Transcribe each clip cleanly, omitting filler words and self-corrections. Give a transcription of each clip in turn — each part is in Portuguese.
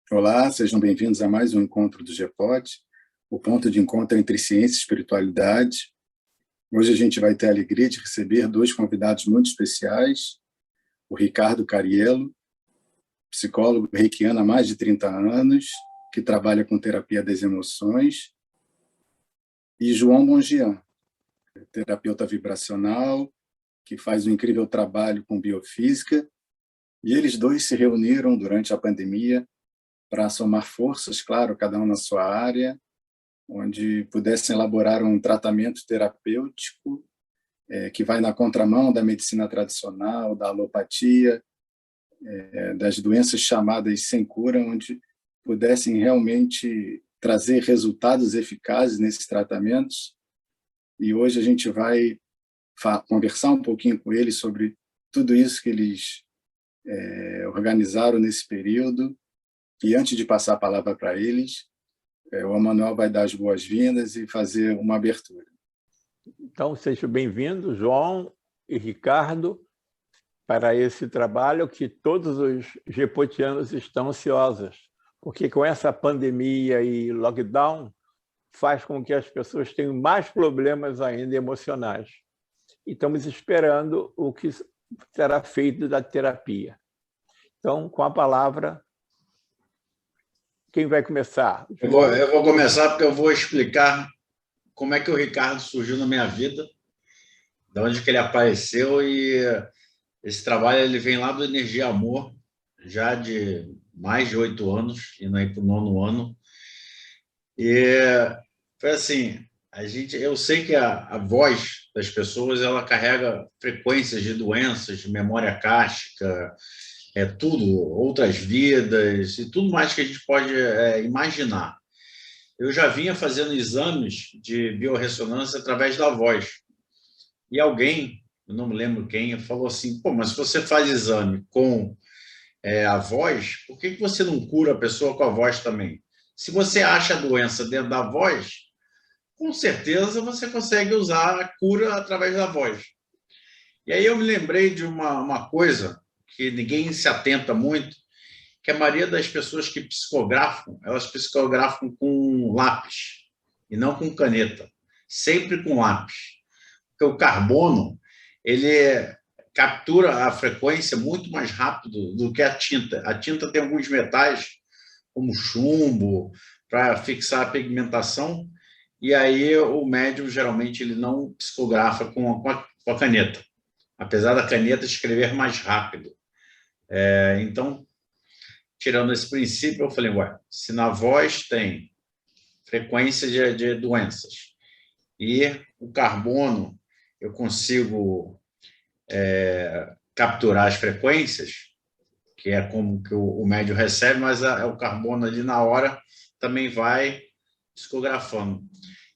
Olá, sejam bem-vindos a mais um encontro do GEPOD, o ponto de encontro entre ciência e espiritualidade. Hoje a gente vai ter a alegria de receber dois convidados muito especiais, o Ricardo Cariello, psicólogo reikiano há mais de 30 anos, que trabalha com terapia das emoções, e João Mongian, terapeuta vibracional, que faz um incrível trabalho com biofísica, e eles dois se reuniram durante a pandemia para somar forças, claro, cada um na sua área, onde pudessem elaborar um tratamento terapêutico que vai na contramão da medicina tradicional, da alopatia, das doenças chamadas sem cura, onde pudessem realmente trazer resultados eficazes nesses tratamentos. E hoje a gente vai conversar um pouquinho com eles sobre tudo isso que eles organizaram nesse período. E antes de passar a palavra para eles, o Emanuel vai dar as boas-vindas e fazer uma abertura. Então, sejam bem-vindos, João e Ricardo, para esse trabalho que todos os gepotianos estão ansiosos, porque com essa pandemia e lockdown faz com que as pessoas tenham mais problemas ainda emocionais. E estamos esperando o que será feito da terapia. Então, com a palavra, quem vai começar? Eu vou começar porque eu vou explicar como é que o Ricardo surgiu na minha vida, de onde que ele apareceu, e esse trabalho ele vem lá do Energia Amor, já de mais de 8 anos, indo aí para o 9º ano. E foi assim, eu sei que a voz das pessoas ela carrega frequências de doenças, de memória kármica, tudo, outras vidas e tudo mais que a gente pode imaginar. Eu já vinha fazendo exames de biorressonância através da voz. E alguém, eu não me lembro quem, falou assim, pô, mas se você faz exame com a voz, por que você não cura a pessoa com a voz também? Se você acha a doença dentro da voz, com certeza você consegue usar a cura através da voz. E aí eu me lembrei de uma coisa que ninguém se atenta muito, que a maioria das pessoas que psicografam, elas psicografam com lápis e não com caneta, sempre com lápis. Porque o carbono, ele captura a frequência muito mais rápido do que a tinta. A tinta tem alguns metais, como chumbo, para fixar a pigmentação, e aí o médium, geralmente, ele não psicografa com a caneta, apesar da caneta escrever mais rápido. Então, tirando esse princípio, eu falei, ué, se na voz tem frequência de doenças e o carbono eu consigo capturar as frequências, que é como que o médium recebe, mas o carbono ali na hora também vai psicografando.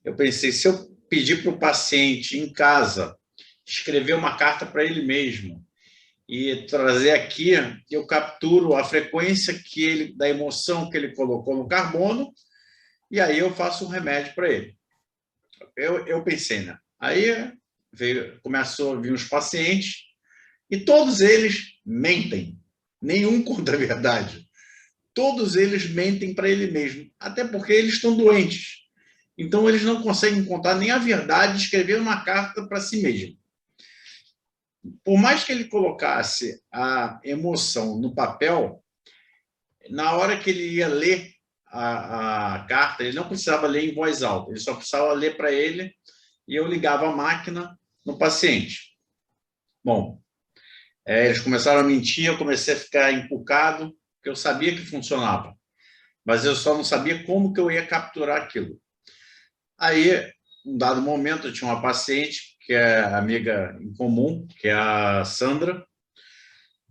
Eu pensei, se eu pedir para o paciente em casa escrever uma carta para ele mesmo, e trazer aqui, eu capturo a frequência da emoção que ele colocou no carbono, e aí eu faço um remédio para ele. Eu pensei, né? Aí começou a vir os pacientes, e todos eles mentem. Nenhum conta a verdade. Todos eles mentem para ele mesmo, até porque eles estão doentes. Então, eles não conseguem contar nem a verdade e escrever uma carta para si mesmo. Por mais que ele colocasse a emoção no papel, na hora que ele ia ler a carta, ele não precisava ler em voz alta, ele só precisava ler para ele, e eu ligava a máquina no paciente. Bom, eles começaram a mentir, eu comecei a ficar encucado, porque eu sabia que funcionava, mas eu só não sabia como que eu ia capturar aquilo. Aí, um dado momento, eu tinha uma paciente, que é amiga em comum, que é a Sandra,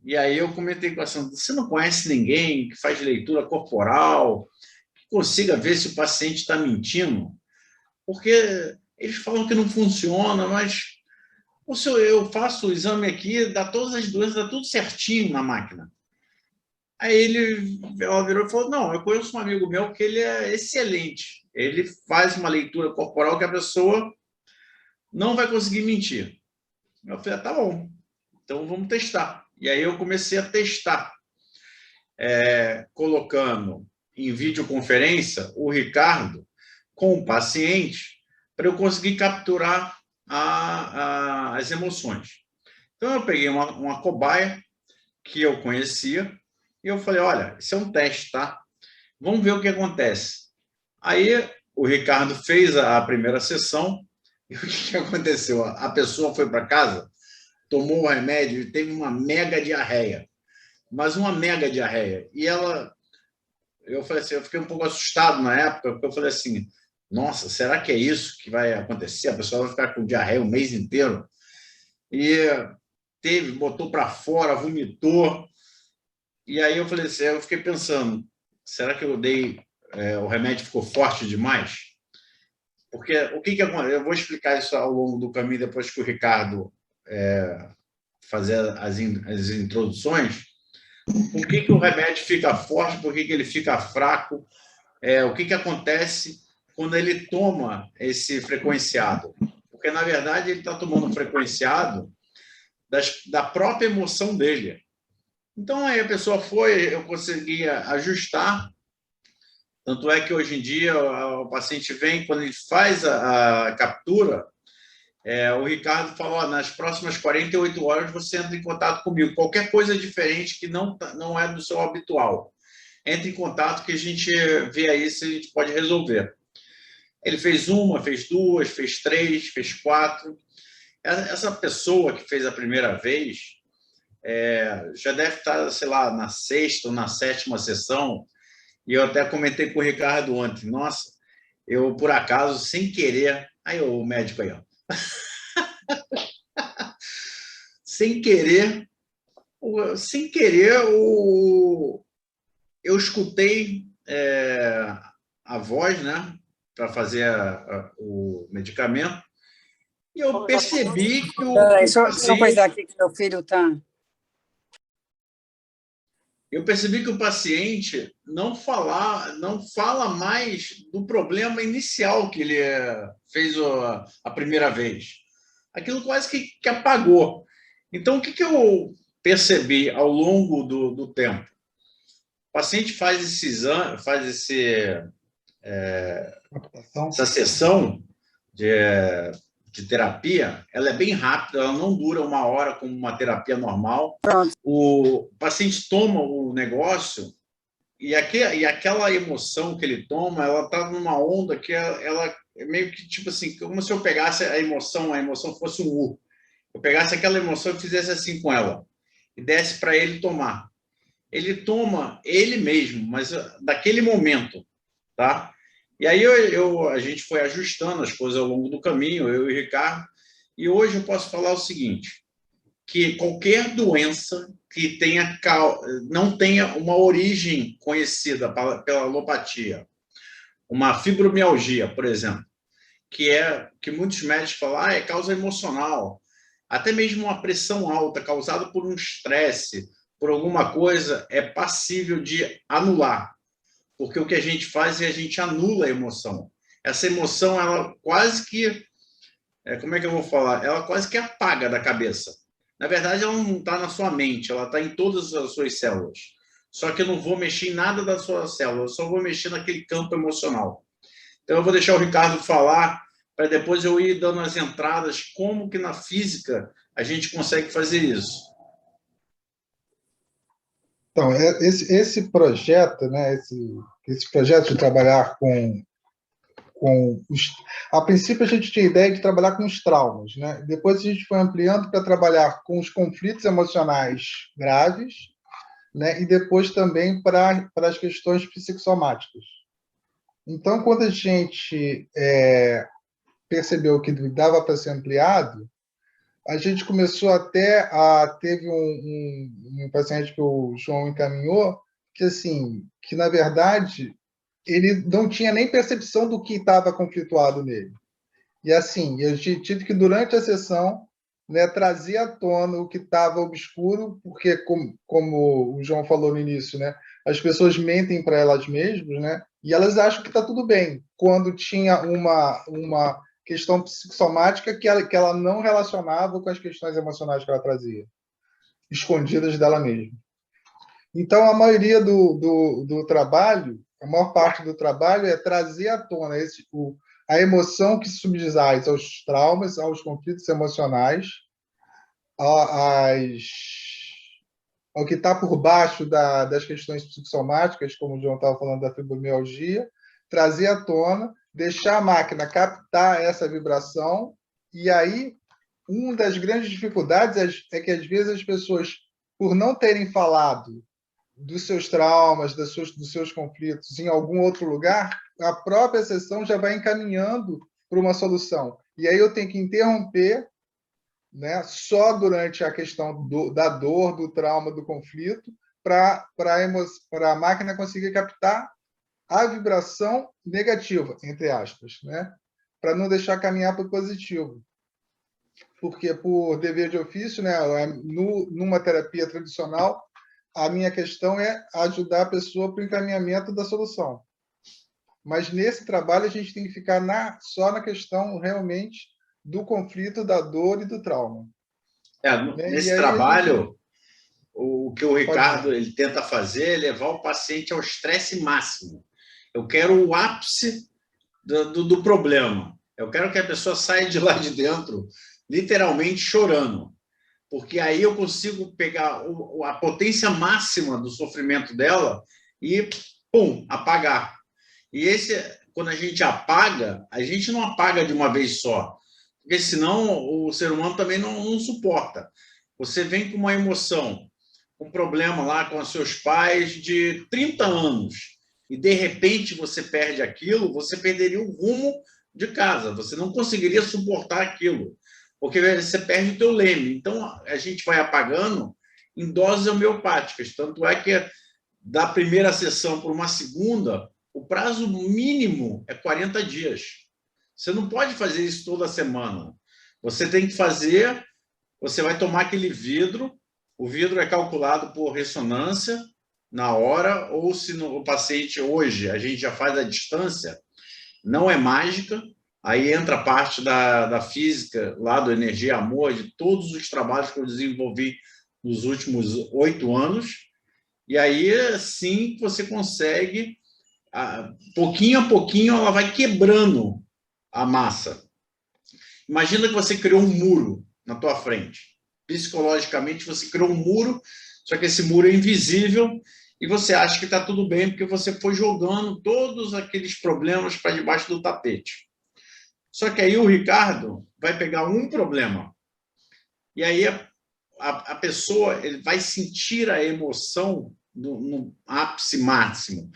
e aí eu comentei com a Sandra, você não conhece ninguém que faz leitura corporal, que consiga ver se o paciente está mentindo? Porque eles falam que não funciona, mas eu faço o exame aqui, dá todas as doenças, dá tudo certinho na máquina. Aí ela virou e falou, não, eu conheço um amigo meu que ele é excelente, ele faz uma leitura corporal que a pessoa não vai conseguir mentir. Eu falei, tá bom, então vamos testar. E aí eu comecei a testar. colocando em videoconferência o Ricardo com o paciente para eu conseguir capturar as emoções. Então, eu peguei uma cobaia que eu conhecia e eu falei, olha, isso é um teste, tá? Vamos ver o que acontece. Aí, o Ricardo fez a primeira sessão e o que aconteceu? A pessoa foi para casa, tomou o remédio e teve uma mega diarreia. Mas uma mega diarreia. E eu falei assim, eu fiquei um pouco assustado na época, porque eu falei assim, nossa, será que é isso que vai acontecer? A pessoa vai ficar com diarreia o mês inteiro? E botou para fora, vomitou. E aí eu falei assim, eu fiquei pensando, será que eu dei, o remédio ficou forte demais? Porque o que acontece? Eu vou explicar isso ao longo do caminho, depois que o Ricardo fazer as introduções. Por que o remédio fica forte? Por que ele fica fraco? O que acontece quando ele toma esse frequenciado? Porque, na verdade, ele está tomando um frequenciado da própria emoção dele. Então, aí a pessoa eu conseguia ajustar. Tanto é que, hoje em dia, o paciente vem, quando ele faz a captura, o Ricardo falou, nas próximas 48 horas você entra em contato comigo. Qualquer coisa diferente que não é do seu habitual, entre em contato que a gente vê aí se a gente pode resolver. Ele fez uma, fez duas, fez três, fez quatro. Essa pessoa que fez a primeira vez já deve estar, sei lá, na sexta ou na sétima sessão, e eu até comentei com o Ricardo ontem, nossa, eu, por acaso, sem querer... Aí o médico aí, ó. Sem querer, eu escutei a voz, né, para fazer o medicamento, e eu percebi que o Só coisar aqui que meu filho está... Eu percebi que o paciente não fala mais do problema inicial que ele fez a primeira vez. Aquilo quase que apagou. Então, o que eu percebi ao longo do tempo? O paciente faz esse exame, essa sessão de terapia, ela é bem rápida, ela não dura 1 hora como uma terapia normal. Pronto. O paciente toma o negócio e aquela emoção que ele toma, ela está numa onda que ela é meio que tipo assim, como se eu pegasse a emoção fosse um U. Eu pegasse aquela emoção e fizesse assim com ela e desse para ele tomar. Ele toma ele mesmo, mas daquele momento, tá? E aí a gente foi ajustando as coisas ao longo do caminho, eu e o Ricardo, e hoje eu posso falar o seguinte, que qualquer doença que não tenha uma origem conhecida pela alopatia, uma fibromialgia, por exemplo, que muitos médicos falam, é causa emocional, até mesmo uma pressão alta causada por um estresse, por alguma coisa, é passível de anular. Porque o que a gente faz é a gente anula a emoção. Essa emoção, ela quase que... como é que eu vou falar? Ela quase que apaga da cabeça. Na verdade, ela não está na sua mente, ela está em todas as suas células. Só que eu não vou mexer em nada da sua célula, eu só vou mexer naquele campo emocional. Então, eu vou deixar o Ricardo falar, para depois eu ir dando as entradas, como que na física a gente consegue fazer isso. Então, esse projeto, né, esse projeto de trabalhar com a princípio, a gente tinha a ideia de trabalhar com os traumas, né? Depois a gente foi ampliando para trabalhar com os conflitos emocionais graves, né? E depois também para as questões psicossomáticas. Então, quando a gente percebeu que dava para ser ampliado, a gente começou até teve um paciente que o João encaminhou, que na verdade ele não tinha nem percepção do que estava conflituado nele. E assim, eu tive que durante a sessão, né, trazer à tona o que estava obscuro, porque como o João falou no início, né, as pessoas mentem para elas mesmas, né, e elas acham que está tudo bem, quando tinha uma questão psicossomática que ela não relacionava com as questões emocionais que ela trazia, escondidas dela mesma. Então, a maioria do trabalho, a maior parte do trabalho é trazer à tona a emoção que subjaz aos traumas, aos conflitos emocionais, ao que está por baixo das questões psicossomáticas, como o João estava falando da fibromialgia, trazer à tona, deixar a máquina captar essa vibração, e aí uma das grandes dificuldades é que, às vezes, as pessoas, por não terem falado dos seus traumas, dos seus conflitos em algum outro lugar, a própria sessão já vai encaminhando para uma solução. E aí eu tenho que interromper, né, só durante a questão da dor, do trauma, do conflito, para a máquina conseguir captar a vibração negativa, entre aspas, né, para não deixar caminhar para o positivo. Porque, por dever de ofício, né, numa terapia tradicional, a minha questão é ajudar a pessoa para o encaminhamento da solução. Mas, nesse trabalho, a gente tem que ficar só na questão, realmente, do conflito, da dor e do trauma. Nesse trabalho, o que o Ricardo ele tenta fazer é levar o paciente ao estresse máximo. Eu quero o ápice do problema. Eu quero que a pessoa saia de lá de dentro, literalmente chorando. Porque aí eu consigo pegar a potência máxima do sofrimento dela e, pum, apagar. E quando a gente apaga, a gente não apaga de uma vez só, porque senão o ser humano também não suporta. Você vem com uma emoção, um problema lá com os seus pais de 30 anos, e de repente você perde aquilo, você perderia o rumo de casa, você não conseguiria suportar aquilo, porque você perde o teu leme. Então, a gente vai apagando em doses homeopáticas. Tanto é que, da primeira sessão para uma segunda, o prazo mínimo é 40 dias. Você não pode fazer isso toda semana. Você tem que fazer, você vai tomar aquele vidro, o vidro é calculado por ressonância na hora, ou se o paciente hoje, a gente já faz a distância, não é mágica. Aí entra a parte da física, lá do Energia Amor, de todos os trabalhos que eu desenvolvi nos últimos 8 anos. E aí, sim, você consegue, pouquinho a pouquinho, ela vai quebrando a massa. Imagina que você criou um muro na tua frente. Psicologicamente, você criou um muro, só que esse muro é invisível e você acha que está tudo bem porque você foi jogando todos aqueles problemas para debaixo do tapete. Só que aí o Ricardo vai pegar um problema e aí a pessoa ele vai sentir a emoção no ápice máximo.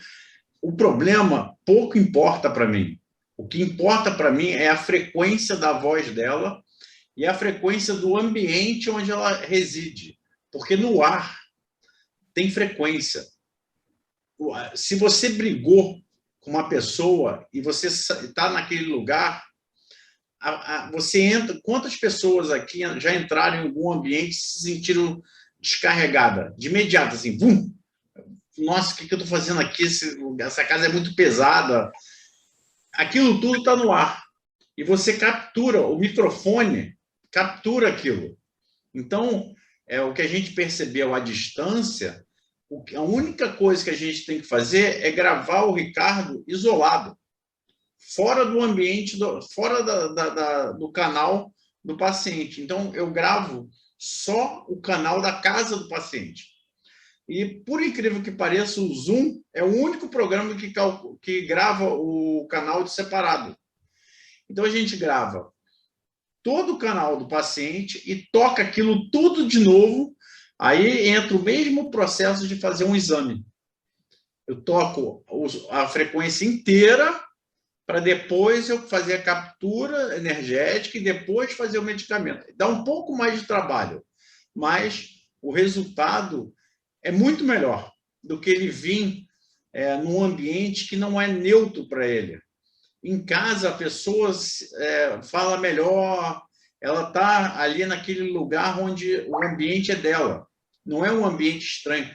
O problema pouco importa para mim. O que importa para mim é a frequência da voz dela e a frequência do ambiente onde ela reside. Porque no ar tem frequência. Se você brigou com uma pessoa e você está naquele lugar, você entra. Quantas pessoas aqui já entraram em algum ambiente e se sentiram descarregadas? De imediato, assim, vum! Nossa, o que eu estou fazendo aqui? Essa casa é muito pesada. Aquilo tudo está no ar. E você captura, o microfone captura aquilo. Então, o que a gente percebeu à distância, a única coisa que a gente tem que fazer é gravar o Ricardo isolado, fora do ambiente, fora do canal do paciente. Então, eu gravo só o canal da casa do paciente. E, por incrível que pareça, o Zoom é o único programa que grava o canal de separado. Então, a gente grava todo o canal do paciente e toca aquilo tudo de novo. Aí entra o mesmo processo de fazer um exame. Eu toco a frequência inteira para depois eu fazer a captura energética e depois fazer o medicamento. Dá um pouco mais de trabalho, mas o resultado é muito melhor do que ele vir num ambiente que não é neutro para ele. Em casa, a pessoa fala melhor, ela está ali naquele lugar onde o ambiente é dela. Não é um ambiente estranho.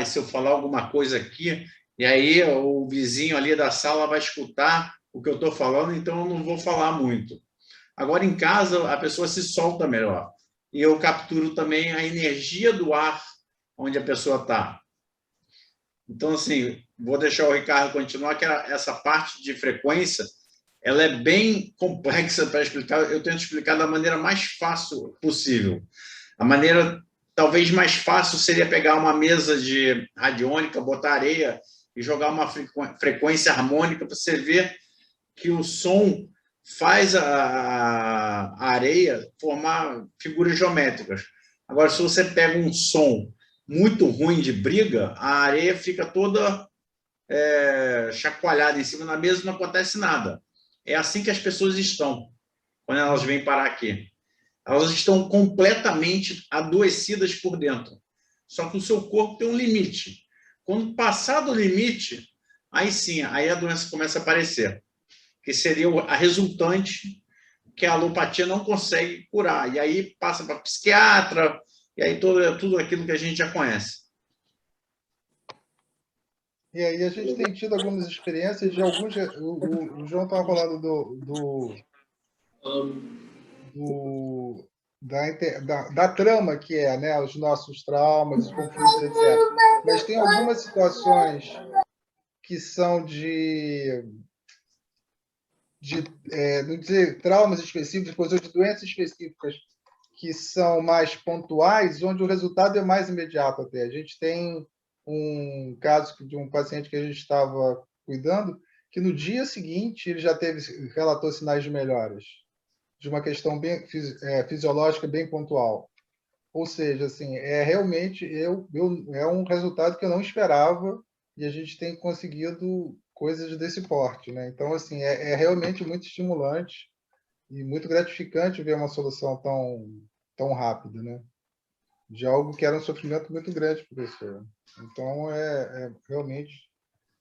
Se eu falar alguma coisa aqui, e aí o vizinho ali da sala vai escutar o que eu estou falando, então eu não vou falar muito. Agora, em casa, a pessoa se solta melhor. E eu capturo também a energia do ar onde a pessoa está. Então, assim, vou deixar o Ricardo continuar, que essa parte de frequência, ela é bem complexa para explicar. Eu tento explicar da maneira mais fácil possível. A maneira talvez mais fácil seria pegar uma mesa de radiônica, botar areia e jogar uma frequência harmônica para você ver que o som faz a areia formar figuras geométricas. Agora, se você pega um som muito ruim de briga, a areia fica toda chacoalhada em cima da mesa e não acontece nada. É assim que as pessoas estão quando elas vêm parar aqui. Elas estão completamente adoecidas por dentro. Só que o seu corpo tem um limite. Quando passar do limite, aí sim, aí a doença começa a aparecer, que seria a resultante que a alopatia não consegue curar. E aí passa para psiquiatra, e aí tudo aquilo que a gente já conhece. E aí a gente tem tido algumas experiências de alguns... O João estava falando da trama que é, né, os nossos traumas, os conflitos, etc. Mas tem algumas situações que são não dizer traumas específicos, ou de doenças específicas que são mais pontuais, onde o resultado é mais imediato até. A gente tem um caso de um paciente que a gente estava cuidando, que no dia seguinte ele já relatou sinais de melhoras, de uma questão bem fisiológica bem pontual. Ou seja, assim, realmente é um resultado que eu não esperava, e a gente tem conseguido coisas desse porte, né? Então, assim, é realmente muito estimulante e muito gratificante ver uma solução tão rápida, né? De algo que era um sofrimento muito grande para a pessoa. Então, é realmente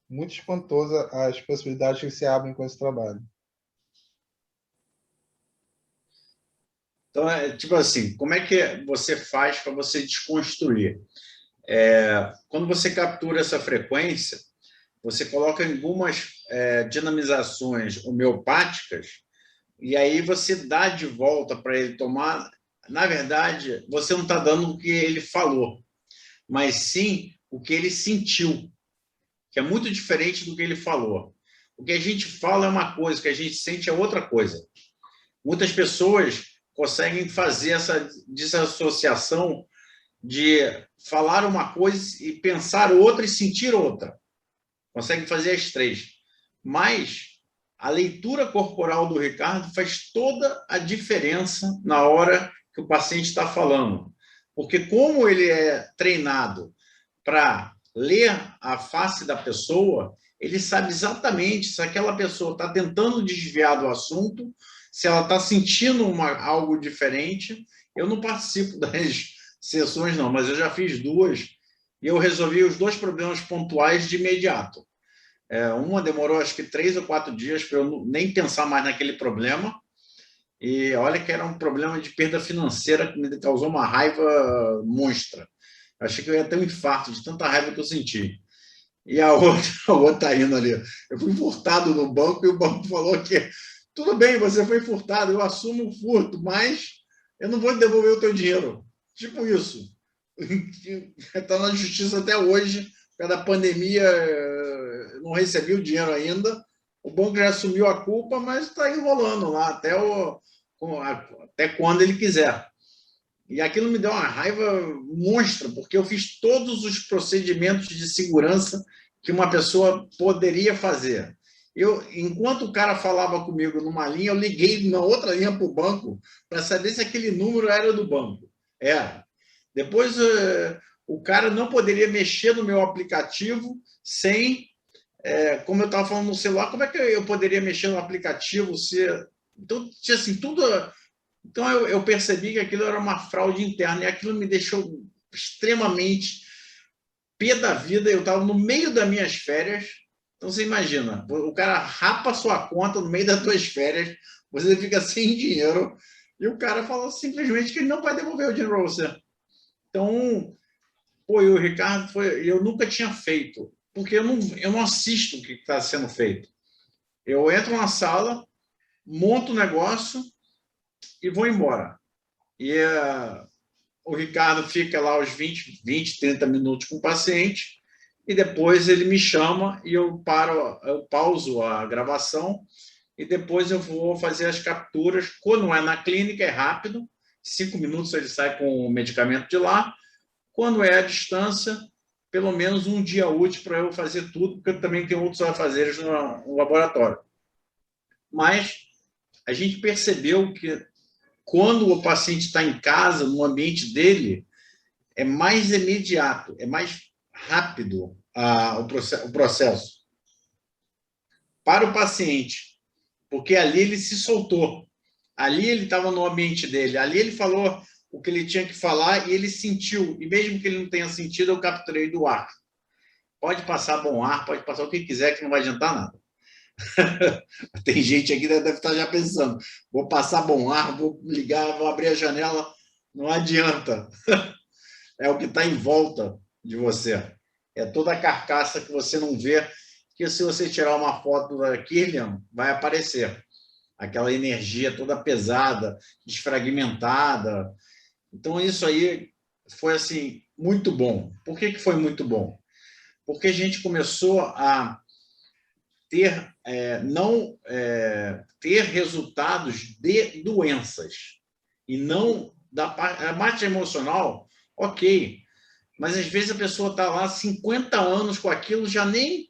muito espantosa as possibilidades que se abrem com esse trabalho. Então, tipo assim, como é que você faz para você desconstruir? Quando você captura essa frequência, você coloca algumas dinamizações homeopáticas e aí você dá de volta para ele tomar. Na verdade, você não está dando o que ele falou, mas sim o que ele sentiu, que é muito diferente do que ele falou. O que a gente fala é uma coisa, o que a gente sente é outra coisa. Muitas pessoas conseguem fazer essa desassociação de falar uma coisa e pensar outra e sentir outra. Conseguem fazer as três. Mas a leitura corporal do Ricardo faz toda a diferença na hora que o paciente está falando. Porque como ele é treinado para ler a face da pessoa, ele sabe exatamente se aquela pessoa está tentando desviar do assunto, se ela está sentindo algo diferente. Eu não participo das sessões, não, mas eu já fiz duas e eu resolvi os dois problemas pontuais de imediato. Uma demorou, acho que 3 ou 4 dias para eu nem pensar mais naquele problema. E olha que era um problema de perda financeira que me causou uma raiva monstra. Achei que eu ia ter um infarto de tanta raiva que eu senti. E a outra tá indo ali. Eu fui furtado no banco e o banco falou que tudo bem, você foi furtado, eu assumo o furto, mas eu não vou devolver o teu dinheiro. Tipo isso. Está na justiça até hoje, por causa da pandemia, não recebi o dinheiro ainda. O banco já assumiu a culpa, mas está enrolando lá até quando ele quiser. E aquilo me deu uma raiva monstra, porque eu fiz todos os procedimentos de segurança que uma pessoa poderia fazer. Enquanto o cara falava comigo numa linha, eu liguei na outra linha para o banco para saber se aquele número era do banco. Era. Depois, o cara não poderia mexer no meu aplicativo sem... como eu estava falando no celular, como é que eu poderia mexer no aplicativo? Então, tinha assim, tudo... Então, eu percebi que aquilo era uma fraude interna e aquilo me deixou extremamente pé da vida. Eu estava no meio das minhas férias. Então, você imagina, o cara rapa a sua conta no meio das suas férias, você fica sem dinheiro e o cara fala simplesmente que ele não vai devolver o dinheiro para você. Então, o Ricardo eu nunca tinha feito, porque eu não assisto o que está sendo feito. Eu entro na sala, monto o negócio e vou embora. E o Ricardo fica lá os 20, 30 minutos com o paciente e depois ele me chama e eu pauso a gravação e depois eu vou fazer as capturas. Quando é na clínica, é rápido, 5 minutos ele sai com o medicamento de lá. Quando é à distância, pelo menos um dia útil para eu fazer tudo, porque eu também tenho outros afazeres no laboratório. Mas a gente percebeu que quando o paciente está em casa, no ambiente dele, é mais imediato, é mais rápido o processo para o paciente, porque ali ele se soltou, ali ele estava no ambiente dele, ali ele falou o que ele tinha que falar e ele sentiu, e mesmo que ele não tenha sentido, eu capturei do ar. Pode passar bom ar, pode passar o que quiser, que não vai adiantar nada. Tem gente aqui que deve estar já pensando, vou passar bom ar, vou ligar, vou abrir a janela, não adianta. É o que está em volta de você. É toda a carcaça que você não vê, que se você tirar uma foto da Kirlian, vai aparecer. Aquela energia toda pesada, desfragmentada. Então, isso aí foi assim, muito bom. Por que foi muito bom? Porque a gente começou a ter, ter resultados de doenças e não da parte emocional, ok. Mas às vezes a pessoa está lá 50 anos com aquilo, já nem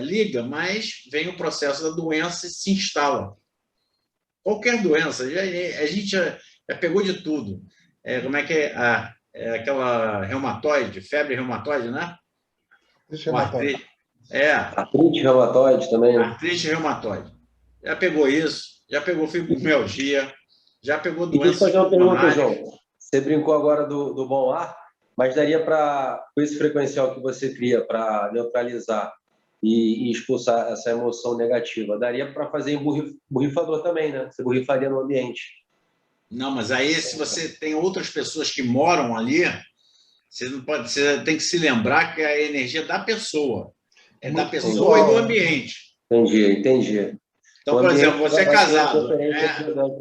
liga, mas vem o processo da doença e se instala. Qualquer doença, a gente já pegou de tudo. Como é que é aquela reumatoide, febre reumatoide, né? Reumatoide. Artrite reumatoide também. Artrite reumatoide. Já pegou isso, já pegou fibromialgia, já pegou doenças. Deixa eu fazer uma pergunta, João. Você brincou agora do bom ar, mas daria para, com esse frequencial que você cria para neutralizar e expulsar essa emoção negativa, daria para fazer em borrifador também, né? Você borrifaria no ambiente. Não, mas aí se você tem outras pessoas que moram ali, você tem que se lembrar que a energia da pessoa. É da pessoa e do ambiente. Entendi. Então, por exemplo, você é casado.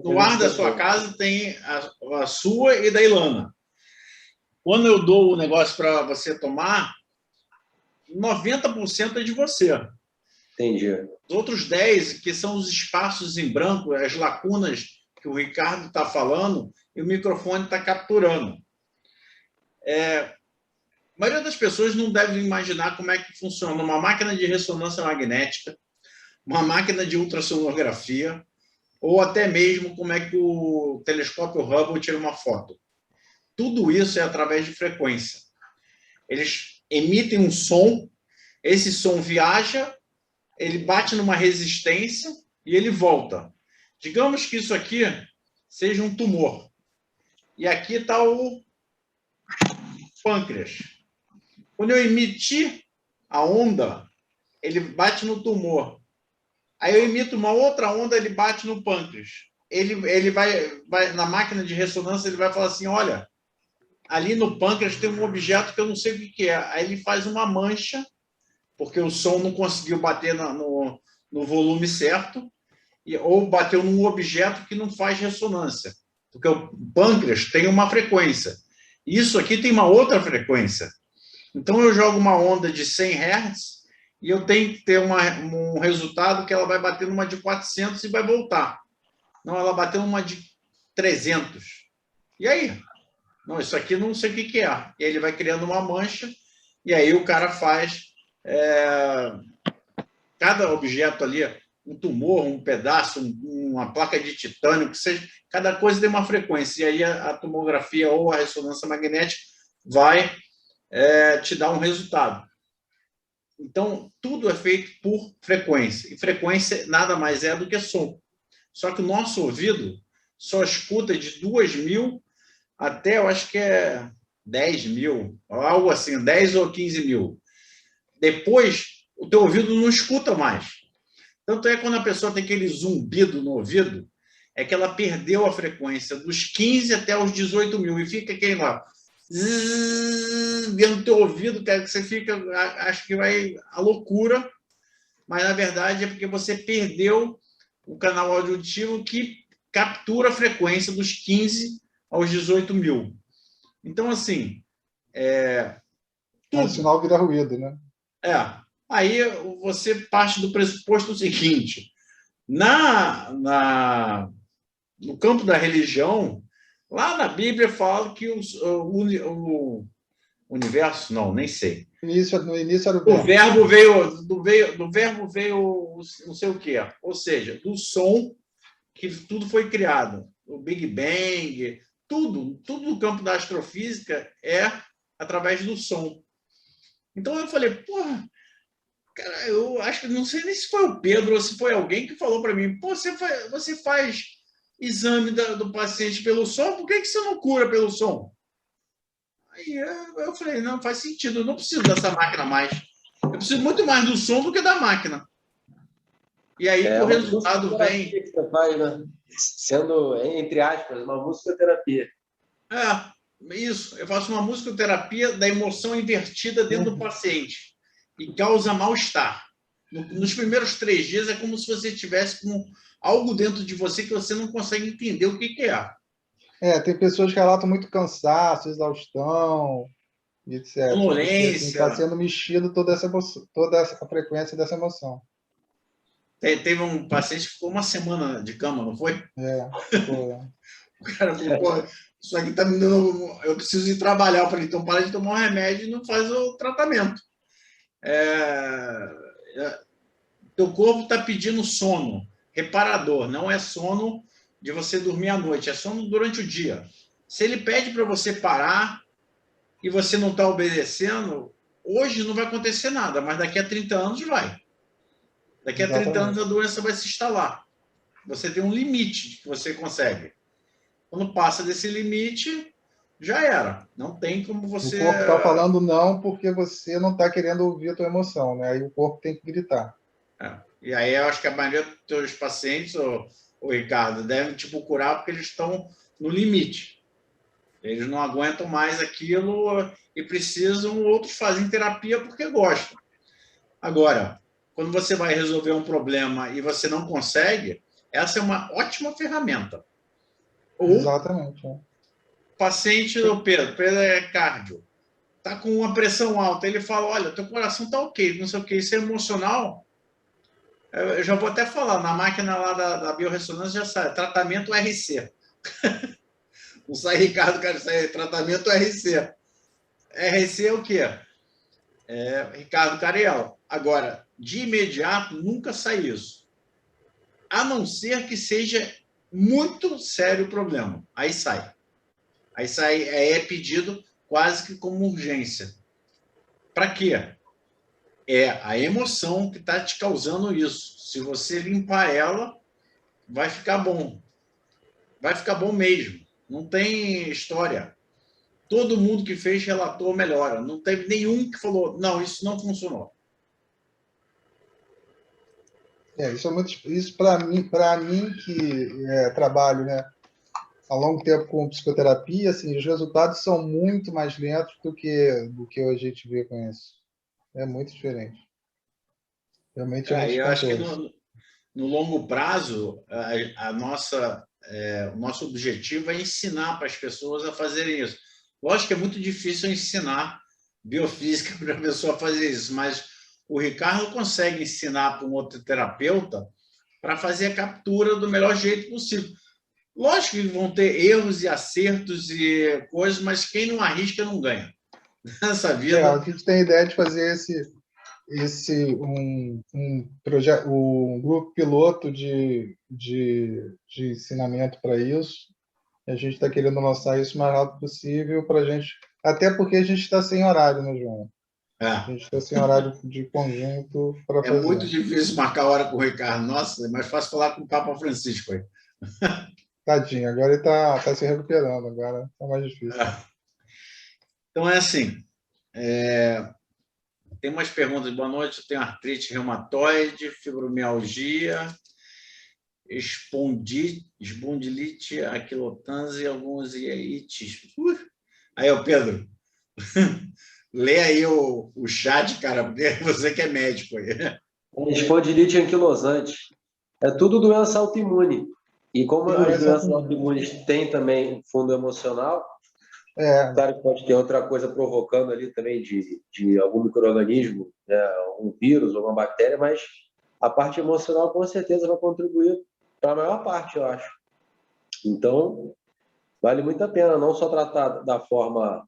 No ar da sua casa tem a sua e da Ilana. Quando eu dou o negócio para você tomar, 90% é de você. Entendi. Os outros 10%, que são os espaços em branco, as lacunas que o Ricardo está falando e o microfone está capturando. A maioria das pessoas não deve imaginar como é que funciona uma máquina de ressonância magnética, uma máquina de ultrassonografia, ou até mesmo como é que o telescópio Hubble tira uma foto. Tudo isso é através de frequência. Eles emitem um som, esse som viaja, ele bate numa resistência e ele volta. Digamos que isso aqui seja um tumor. E aqui está o pâncreas. Quando eu emitir a onda, ele bate no tumor. Aí eu emito uma outra onda, ele bate no pâncreas. Ele vai na máquina de ressonância, ele vai falar assim, olha, ali no pâncreas tem um objeto que eu não sei o que é. Aí ele faz uma mancha, porque o som não conseguiu bater no volume certo, ou bateu num objeto que não faz ressonância. Porque o pâncreas tem uma frequência. Isso aqui tem uma outra frequência. Então, eu jogo uma onda de 100 Hz e eu tenho que ter um resultado que ela vai bater numa de 400 e vai voltar. Não, ela bateu numa de 300. E aí? Não, isso aqui não sei o que é. E ele vai criando uma mancha e aí o cara faz cada objeto ali, um tumor, um pedaço, uma placa de titânio, que seja, cada coisa tem uma frequência. E aí a tomografia ou a ressonância magnética vai te dar um resultado. Então, tudo é feito por frequência. E frequência nada mais é do que som. Só que o nosso ouvido só escuta de 2.000 até, eu acho que é 10.000, algo assim, 10 ou 15.000. Depois, o teu ouvido não escuta mais. Tanto é quando a pessoa tem aquele zumbido no ouvido, é que ela perdeu a frequência dos 15 até os 18.000 e fica aquele lá, dentro do teu ouvido, que você fica, acho que vai a loucura, mas na verdade é porque você perdeu o canal auditivo que captura a frequência dos 15 aos 18.000. Então, assim, O sinal vira ruído, né? Aí você parte do pressuposto seguinte: no campo da religião, lá na Bíblia fala que o universo, não, nem sei. No início era o verbo. Do verbo veio não sei o quê. Ou seja, do som que tudo foi criado. O Big Bang, tudo no campo da astrofísica é através do som. Então eu falei, porra, cara, eu acho que não sei nem se foi o Pedro ou se foi alguém que falou para mim, pô, você faz exame do paciente pelo som, por que você não cura pelo som? Aí eu falei, não faz sentido, eu não preciso dessa máquina mais. Eu preciso muito mais do som do que da máquina. E aí o resultado vem... Que você faz, né? Sendo, entre aspas, uma musicoterapia. Isso. Eu faço uma musicoterapia da emoção invertida dentro do paciente e causa mal-estar. Nos primeiros 3 dias é como se você tivesse com algo dentro de você que você não consegue entender o que é. Tem pessoas que relatam muito cansaço, exaustão, etc. Sonolência. Está sendo mexido toda a frequência dessa emoção. Teve um paciente que ficou uma semana de cama, não foi? O cara falou, pô, isso aqui tá me dando... Eu preciso ir trabalhar. Eu falei, então para de tomar um remédio e não faz o tratamento. Teu corpo está pedindo sono reparador, não é sono de você dormir à noite, é sono durante o dia. Se ele pede para você parar e você não está obedecendo, hoje não vai acontecer nada, mas daqui a 30 anos vai. Daqui a 30 anos a doença vai se instalar. Você tem um limite que você consegue. Quando passa desse limite, já era. Não tem como você... O corpo está falando não porque você não está querendo ouvir a tua emoção, né? Aí o corpo tem que gritar. E aí eu acho que a maioria dos teus pacientes, o Ricardo, devem te procurar porque eles estão no limite. Eles não aguentam mais aquilo e precisam, outros fazem terapia porque gostam. Agora, quando você vai resolver um problema e você não consegue, essa é uma ótima ferramenta. Exatamente. Paciente do Pedro é cardio, está com uma pressão alta, ele fala, olha, teu coração está ok, não sei o que, isso é emocional. Eu já vou até falar, na máquina lá da biorressonância já sai, tratamento RC. Não sai Ricardo, cara, sai tratamento RC. RC é o quê? Ricardo Cariel. Agora, de imediato, nunca sai isso. A não ser que seja muito sério o problema. Aí sai. É pedido quase que como urgência. Para quê? É a emoção que está te causando isso. Se você limpar ela, vai ficar bom. Vai ficar bom mesmo. Não tem história. Todo mundo que fez relatou melhora. Não teve nenhum que falou, não, isso não funcionou. Isso para mim que trabalho, né, há longo tempo com psicoterapia, assim, os resultados são muito mais lentos do que a gente vê com isso. É muito diferente. Realmente eu acho que no longo prazo, o nosso objetivo é ensinar para as pessoas a fazerem isso. Lógico que é muito difícil ensinar biofísica para a pessoa fazer isso, mas o Ricardo consegue ensinar para um outro terapeuta para fazer a captura do melhor jeito possível. Lógico que vão ter erros e acertos e coisas, mas quem não arrisca não ganha. Nessa vida... A gente tem a ideia de fazer um grupo piloto de ensinamento para isso. A gente está querendo lançar isso o mais rápido possível para a gente, até porque a gente está sem horário, né, João? A gente está sem horário de conjunto para fazer. É muito difícil marcar hora com o Ricardo. Nossa, é mais fácil falar com o Papa Francisco aí. Tadinho, agora ele está se recuperando, agora está mais difícil. Então, é assim, tem umas perguntas. Boa noite, eu tenho artrite reumatoide, fibromialgia, espondilite, aquilotase e alguns ieites. Aí, ô Pedro, lê aí o chat, cara, porque você que é médico aí. Espondilite anquilosante. É tudo doença autoimune. E como as doenças autoimunes têm também fundo emocional, Claro que pode ter outra coisa provocando ali também de algum micro-organismo, né, algum vírus ou uma bactéria, mas a parte emocional com certeza vai contribuir para a maior parte, eu acho. Então, vale muito a pena não só tratar da forma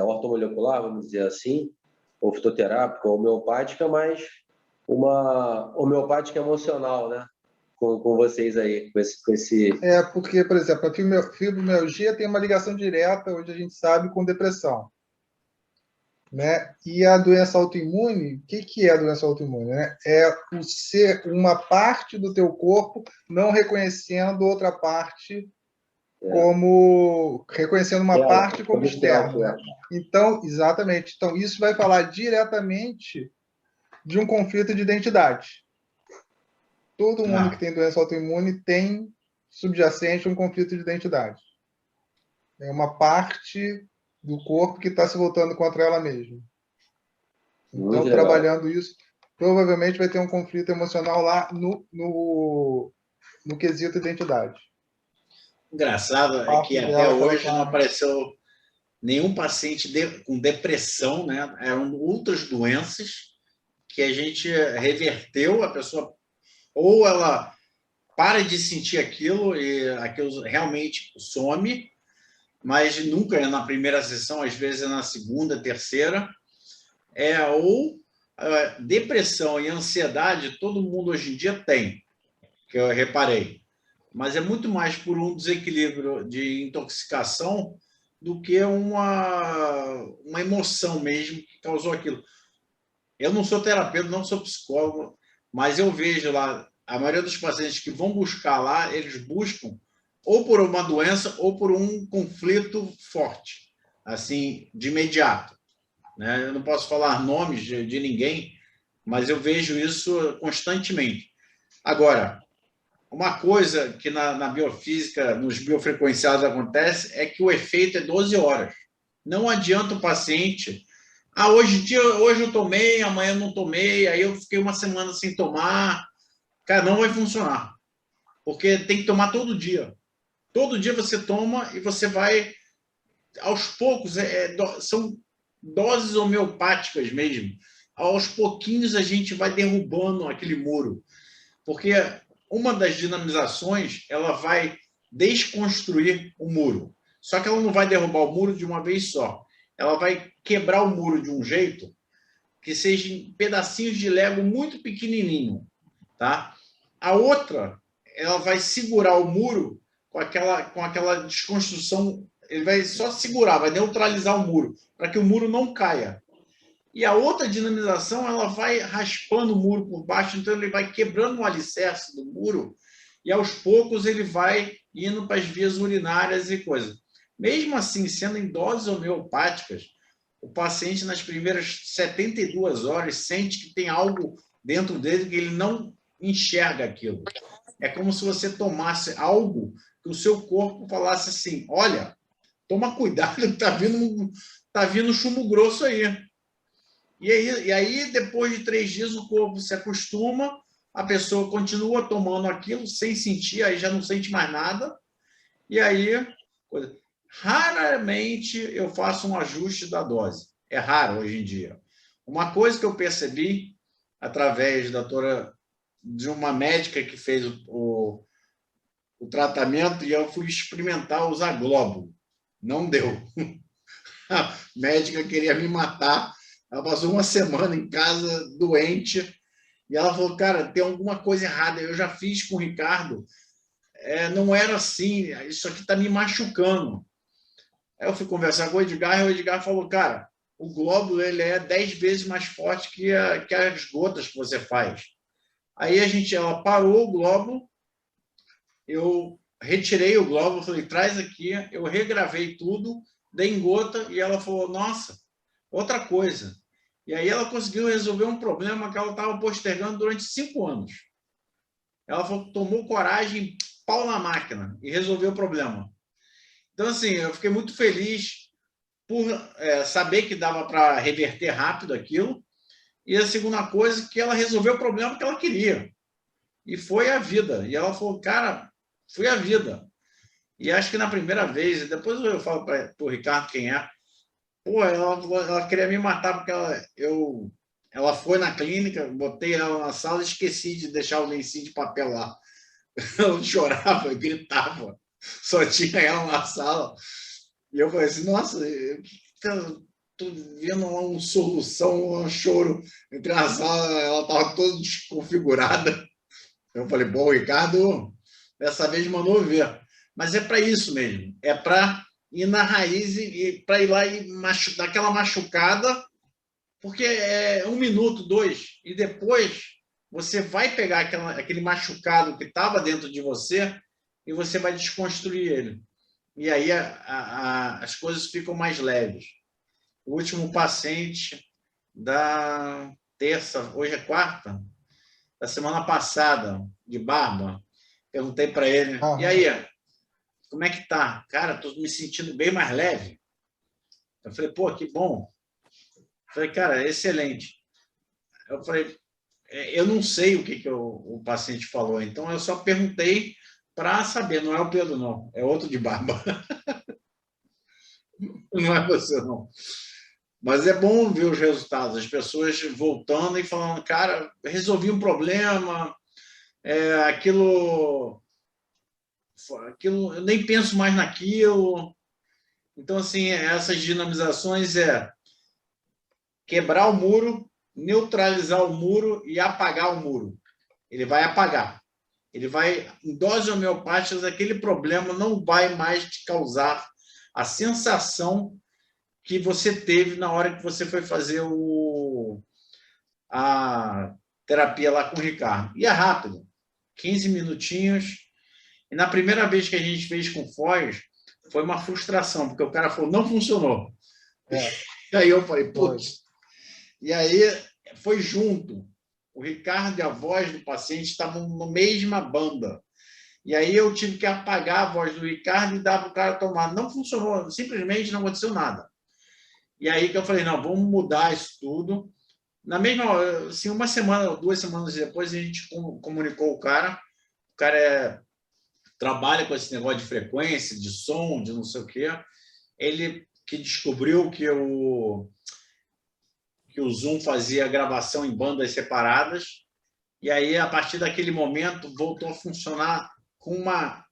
ortomolecular, vamos dizer assim, ou fitoterápica, ou homeopática, mas uma homeopática emocional, né? Com vocês aí, com esse... Porque, por exemplo, a fibromialgia tem uma ligação direta, hoje a gente sabe, com depressão. Né? E a doença autoimune, o que é a doença autoimune? Né? É uma parte do teu corpo não reconhecendo outra parte como... reconhecendo uma parte como externa. Né? Então, exatamente. Então, isso vai falar diretamente de um conflito de identidade. Todo mundo que tem doença autoimune tem subjacente um conflito de identidade. É uma parte do corpo que está se voltando contra ela mesma. Então, trabalhando isso, provavelmente vai ter um conflito emocional lá no quesito identidade. Engraçado é que até hoje não apareceu nenhum paciente com depressão, né? Eram outras doenças que a gente reverteu, a pessoa ou ela para de sentir aquilo e aquilo realmente some, mas nunca é na primeira sessão, às vezes é na segunda, terceira. Ou depressão e ansiedade, todo mundo hoje em dia tem, que eu reparei. Mas é muito mais por um desequilíbrio de intoxicação do que uma emoção mesmo que causou aquilo. Eu não sou terapeuta, não sou psicólogo, mas eu vejo lá, a maioria dos pacientes que vão buscar lá, eles buscam ou por uma doença ou por um conflito forte, assim, de imediato. Né? Eu não posso falar nomes de ninguém, mas eu vejo isso constantemente. Agora, uma coisa que na biofísica, nos biofrequenciados acontece, é que o efeito é 12 horas. Não adianta o paciente... hoje eu tomei, amanhã eu não tomei, aí eu fiquei uma semana sem tomar. Cara, não vai funcionar. Porque tem que tomar todo dia. Todo dia você toma e você vai... Aos poucos, são doses homeopáticas mesmo. Aos pouquinhos a gente vai derrubando aquele muro. Porque uma das dinamizações, ela vai desconstruir o muro. Só que ela não vai derrubar o muro de uma vez só. Ela vai quebrar o muro de um jeito que seja em pedacinhos de Lego muito pequenininho, tá? A outra, ela vai segurar o muro com aquela desconstrução. Ele vai só segurar, vai neutralizar o muro, para que o muro não caia. E a outra dinamização, ela vai raspando o muro por baixo, então ele vai quebrando o alicerce do muro e aos poucos ele vai indo para as vias urinárias e coisa. Mesmo assim, sendo em doses homeopáticas, o paciente nas primeiras 72 horas sente que tem algo dentro dele que ele não enxerga aquilo. É como se você tomasse algo que o seu corpo falasse assim, olha, toma cuidado que tá vindo chumbo grosso aí. E aí, depois de 3 dias, o corpo se acostuma, a pessoa continua tomando aquilo sem sentir, aí já não sente mais nada. E aí, raramente eu faço um ajuste da dose. É raro hoje em dia. Uma coisa que eu percebi, através de uma médica que fez o tratamento, e eu fui experimentar usar glóbulo. Não deu. A médica queria me matar. Ela passou uma semana em casa, doente, e ela falou, cara, tem alguma coisa errada. Eu já fiz com o Ricardo, não era assim, isso aqui está me machucando. Aí eu fui conversar com o Edgar, e o Edgar falou, cara, o glóbulo ele é 10 vezes mais forte que as gotas que você faz. Aí ela parou o glóbulo, eu retirei o glóbulo, falei, traz aqui, eu regravei tudo, dei em gota, e ela falou, nossa, outra coisa. E aí ela conseguiu resolver um problema que ela estava postergando durante 5 anos. Ela falou, tomou coragem, pau na máquina, e resolveu o problema. Então, assim, eu fiquei muito feliz por saber que dava para reverter rápido aquilo. E a segunda coisa, que ela resolveu o problema que ela queria. E foi a vida. E ela falou, cara, foi a vida. E acho que na primeira vez, depois eu falo para o Ricardo quem é, pô, ela queria me matar porque ela foi na clínica, botei ela na sala e esqueci de deixar o lencinho de papel lá. Ela chorava, gritava, só tinha ela na sala. E eu falei assim, nossa, tô vendo uma solução, um choro entre a sala, ela estava toda desconfigurada. Eu falei, bom, o Ricardo dessa vez mandou ver. Mas é para isso mesmo, é para ir na raiz e para ir lá e dar aquela machucada, porque é 1 minuto, 2, e depois você vai pegar aquele machucado que estava dentro de você e você vai desconstruir ele. E aí as coisas ficam mais leves. O último paciente da terça, hoje é quarta, da semana passada, de barba, perguntei para ele, e aí, como é que tá? Cara, estou me sentindo bem mais leve. Eu falei, pô, que bom. Eu falei, cara, excelente. Eu falei, eu não sei o que o paciente falou, então eu só perguntei para saber, não é o Pedro, não, é outro de barba. Não é você, não. Mas é bom ver os resultados, as pessoas voltando e falando, cara, resolvi um problema, aquilo, eu nem penso mais naquilo. Então, assim, essas dinamizações quebrar o muro, neutralizar o muro e apagar o muro. Ele vai apagar. Ele vai, em doses homeopáticas, aquele problema não vai mais te causar a sensação que você teve na hora que você foi fazer a terapia lá com o Ricardo. E é rápido, 15 minutinhos. E na primeira vez que a gente fez com Foz, foi uma frustração, porque o cara falou, não funcionou. E aí eu falei, putz. E aí foi junto. O Ricardo e a voz do paciente estavam na mesma banda. E aí eu tive que apagar a voz do Ricardo e dar para o cara tomar. Não funcionou, simplesmente não aconteceu nada. E aí que eu falei, não, vamos mudar isso tudo. Na mesma, assim, 1 semana, 2 semanas depois, a gente comunicou o cara trabalha com esse negócio de frequência, de som, de não sei o quê. Ele que descobriu que o Zoom fazia gravação em bandas separadas, e aí, a partir daquele momento, voltou a funcionar com uma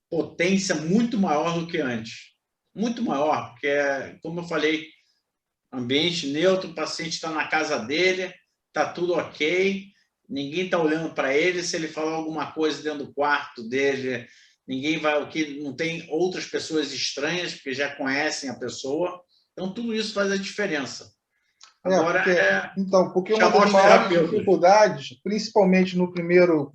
potência muito maior do que antes. Muito maior, porque, como eu falei, ambiente neutro, o paciente está na casa dele, está tudo ok, ninguém está olhando para ele, se ele falar alguma coisa dentro do quarto dele, ninguém vai, não tem outras pessoas estranhas, porque já conhecem a pessoa, então tudo isso faz a diferença. Agora, porque uma das maiores dificuldades, principalmente no primeiro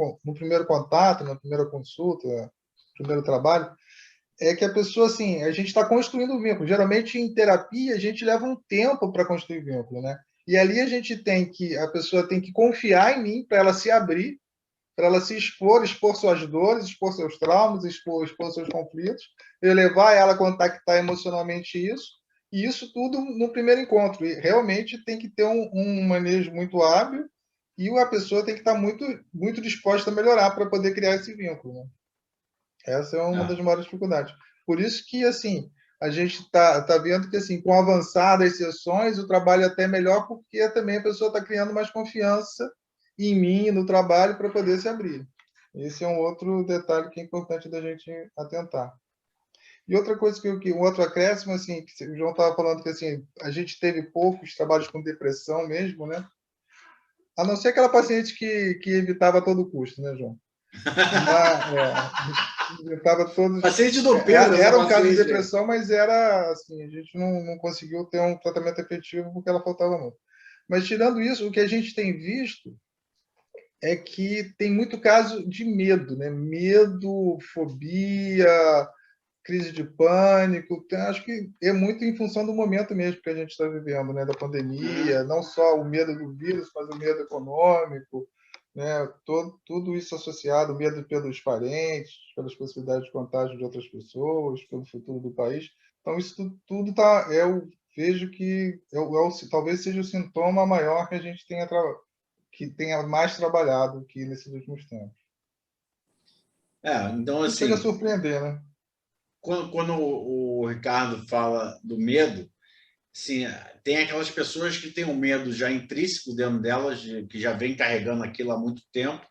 contato, na primeira consulta, no primeiro trabalho, é que a pessoa, assim, a gente está construindo o vínculo. Geralmente, em terapia, a gente leva um tempo para construir vínculo, né? E ali a pessoa tem que confiar em mim para ela se abrir, para ela se expor suas dores, expor seus traumas, expor seus conflitos, eu levar ela a contactar emocionalmente isso, e isso tudo no primeiro encontro. E realmente tem que ter um manejo muito hábil e a pessoa tem que estar muito, muito disposta a melhorar para poder criar esse vínculo, né? Essa é uma das maiores dificuldades. Por isso que, assim, a gente tá vendo que, assim, com o avançar das sessões, o trabalho é até melhor, porque também a pessoa está criando mais confiança em mim, no trabalho, para poder se abrir. Esse é um outro detalhe que é importante da gente atentar. E outra coisa um outro acréscimo, assim, que o João estava falando que, assim, a gente teve poucos trabalhos com depressão mesmo, né? A não ser aquela paciente que evitava a todo custo, né, João? Paciente do Pedro. Era um caso de depressão, mas era assim, a gente não conseguiu ter um tratamento efetivo porque ela faltava muito. Mas, tirando isso, o que a gente tem visto é que tem muito caso de medo, né? Medo, fobia, crise de pânico. Acho que é muito em função do momento mesmo que a gente está vivendo, né? Da pandemia, não só o medo do vírus, mas o medo econômico, né? Tudo isso associado, medo pelos parentes, pelas possibilidades de contágio de outras pessoas, pelo futuro do país. Então, isso tudo tá, eu vejo que talvez seja o sintoma maior que a gente tenha mais trabalhado aqui nesses últimos tempos. Então, assim, chega a surpreender, né? quando o Ricardo fala do medo, assim, tem aquelas pessoas que têm um medo já intrínseco dentro delas, que já vem carregando aquilo há muito tempo.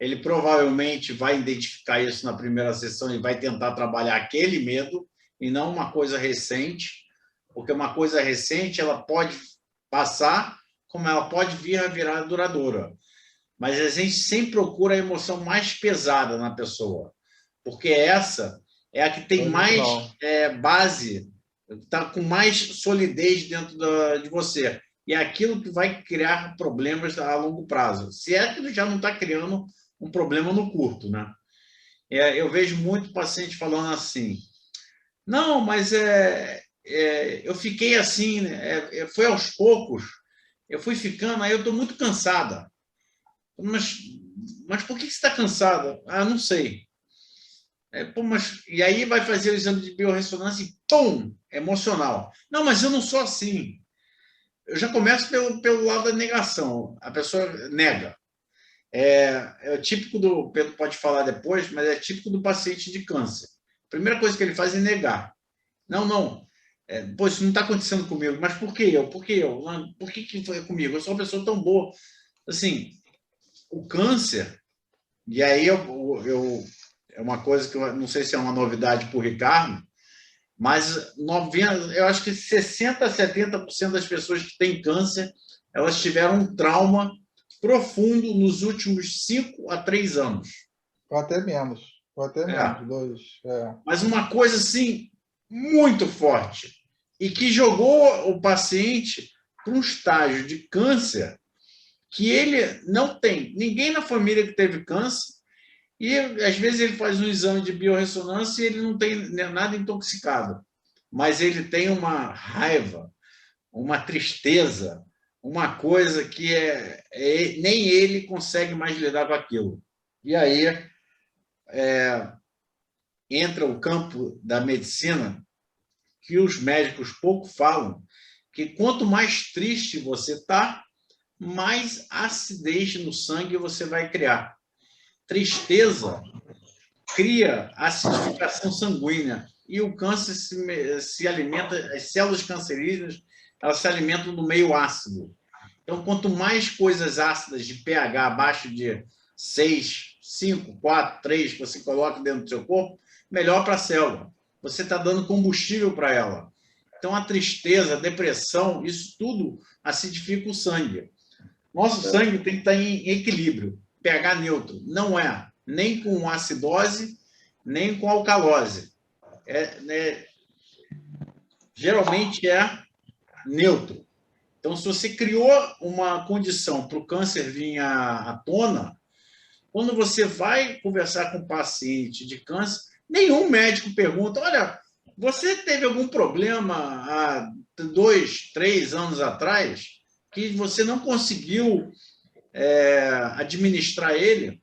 Ele provavelmente vai identificar isso na primeira sessão e vai tentar trabalhar aquele medo e não uma coisa recente, porque uma coisa recente ela pode passar, como ela pode vir a virar duradoura. Mas a gente sempre procura a emoção mais pesada na pessoa, porque essa é a que tem mais base, está com mais solidez dentro de você. E é aquilo que vai criar problemas a longo prazo. Se é que já não está criando um problema no curto, né? Eu vejo muito paciente falando assim, não, mas eu fiquei assim, foi aos poucos, eu fui ficando, aí eu estou muito cansada. Mas por que você está cansada? Ah, não sei. E aí vai fazer o exame de biorressonância e pum, emocional. Não, mas eu não sou assim. Eu já começo pelo lado da negação. A pessoa nega. É típico do... Pedro pode falar depois, mas é típico do paciente de câncer. A primeira coisa que ele faz é negar. Não. Pô, isso não está acontecendo comigo. Mas por que eu? Por que eu? Por que foi comigo? Eu sou uma pessoa tão boa. Assim, o câncer... E aí é uma coisa que eu não sei se é uma novidade para o Ricardo, mas eu acho que 60% a 70% das pessoas que têm câncer, elas tiveram um trauma profundo nos últimos 5 a 3 anos. Ou até menos, 2. Mas uma coisa assim, muito forte, e que jogou o paciente para um estágio de câncer que ele não tem ninguém na família que teve câncer, e às vezes ele faz um exame de biorressonância e ele não tem nada intoxicado, mas ele tem uma raiva, uma tristeza, uma coisa que nem ele consegue mais lidar com aquilo. E aí entra o campo da medicina, que os médicos pouco falam, que quanto mais triste você está, mais acidez no sangue você vai criar. Tristeza cria acidificação sanguínea e o câncer se alimenta, as células cancerígenas, elas se alimentam do meio ácido. Então, quanto mais coisas ácidas de pH abaixo de 6, 5, 4, 3 que você coloca dentro do seu corpo, melhor para a célula. Você está dando combustível para ela. Então, a tristeza, a depressão, isso tudo acidifica o sangue. Nosso sangue tem que estar em equilíbrio, pH neutro. Não é nem com acidose, nem com alcalose. Geralmente é neutro. Então, se você criou uma condição para o câncer vir à tona, quando você vai conversar com um paciente de câncer, nenhum médico pergunta, olha, você teve algum problema há 2, 3 anos atrás que você não conseguiu administrar ele?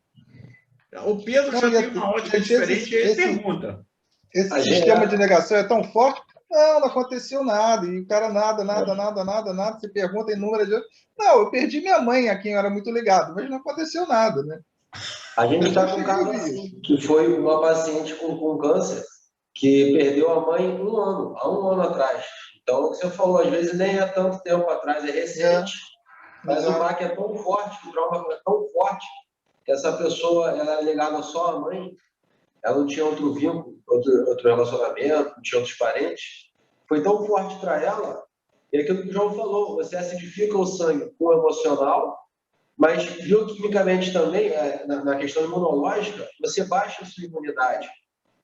O Pedro já tem uma ótica diferente, ele pergunta. Esse sistema de negação é tão forte, não aconteceu nada, e o cara nada, você pergunta inúmeras vezes, não, eu perdi minha mãe a quem eu era muito ligado, mas não aconteceu nada, né? A gente está com um caso assim, que foi uma paciente com câncer que perdeu a mãe há um ano atrás. Então, o que você falou, às vezes nem é tanto tempo atrás, é recente, mas o baque é tão forte, o trauma é tão forte, que essa pessoa ela era ligada só à mãe, ela não tinha outro vínculo, outro relacionamento, não tinha outros parentes. Foi tão forte para ela, e aquilo que o João falou, você acidifica o sangue com o emocional, mas bioquimicamente também, na questão imunológica, você baixa a sua imunidade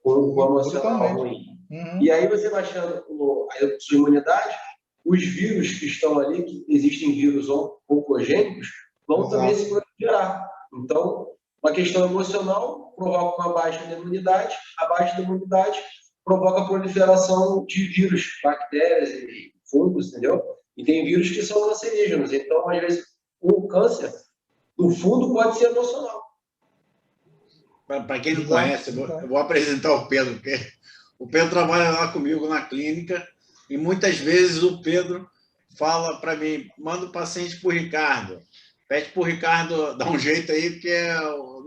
com o emocional ruim. E aí você baixando a sua imunidade, os vírus que estão ali, que existem vírus oncogênicos, vão também se proliferar. Então, uma questão emocional provoca uma baixa da imunidade, a baixa da imunidade provoca a proliferação de vírus, bactérias e fungos, entendeu? E tem vírus que são cancerígenos. Então, às vezes, o câncer, no fundo, pode ser emocional. Para quem não conhece, eu vou apresentar o Pedro, porque o Pedro trabalha lá comigo na clínica e muitas vezes o Pedro fala para mim, manda o paciente para o Ricardo, pede para o Ricardo dar um jeito aí, porque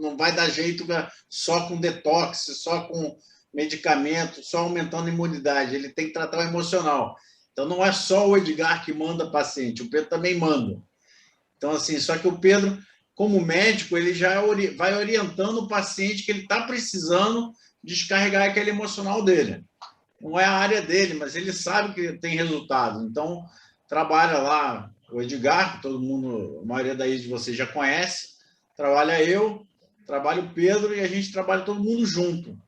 não vai dar jeito só com detox, só com medicamento, só aumentando a imunidade, ele tem que tratar o emocional. Então, não é só o Edgar que manda paciente, o Pedro também manda. Então, assim, só que o Pedro, como médico, ele já vai orientando o paciente que ele está precisando descarregar aquele emocional dele. Não é a área dele, mas ele sabe que tem resultado. Então, trabalha lá o Edgar, que todo mundo, a maioria daí de vocês já conhece, trabalha eu, trabalha o Pedro e a gente trabalha todo mundo junto.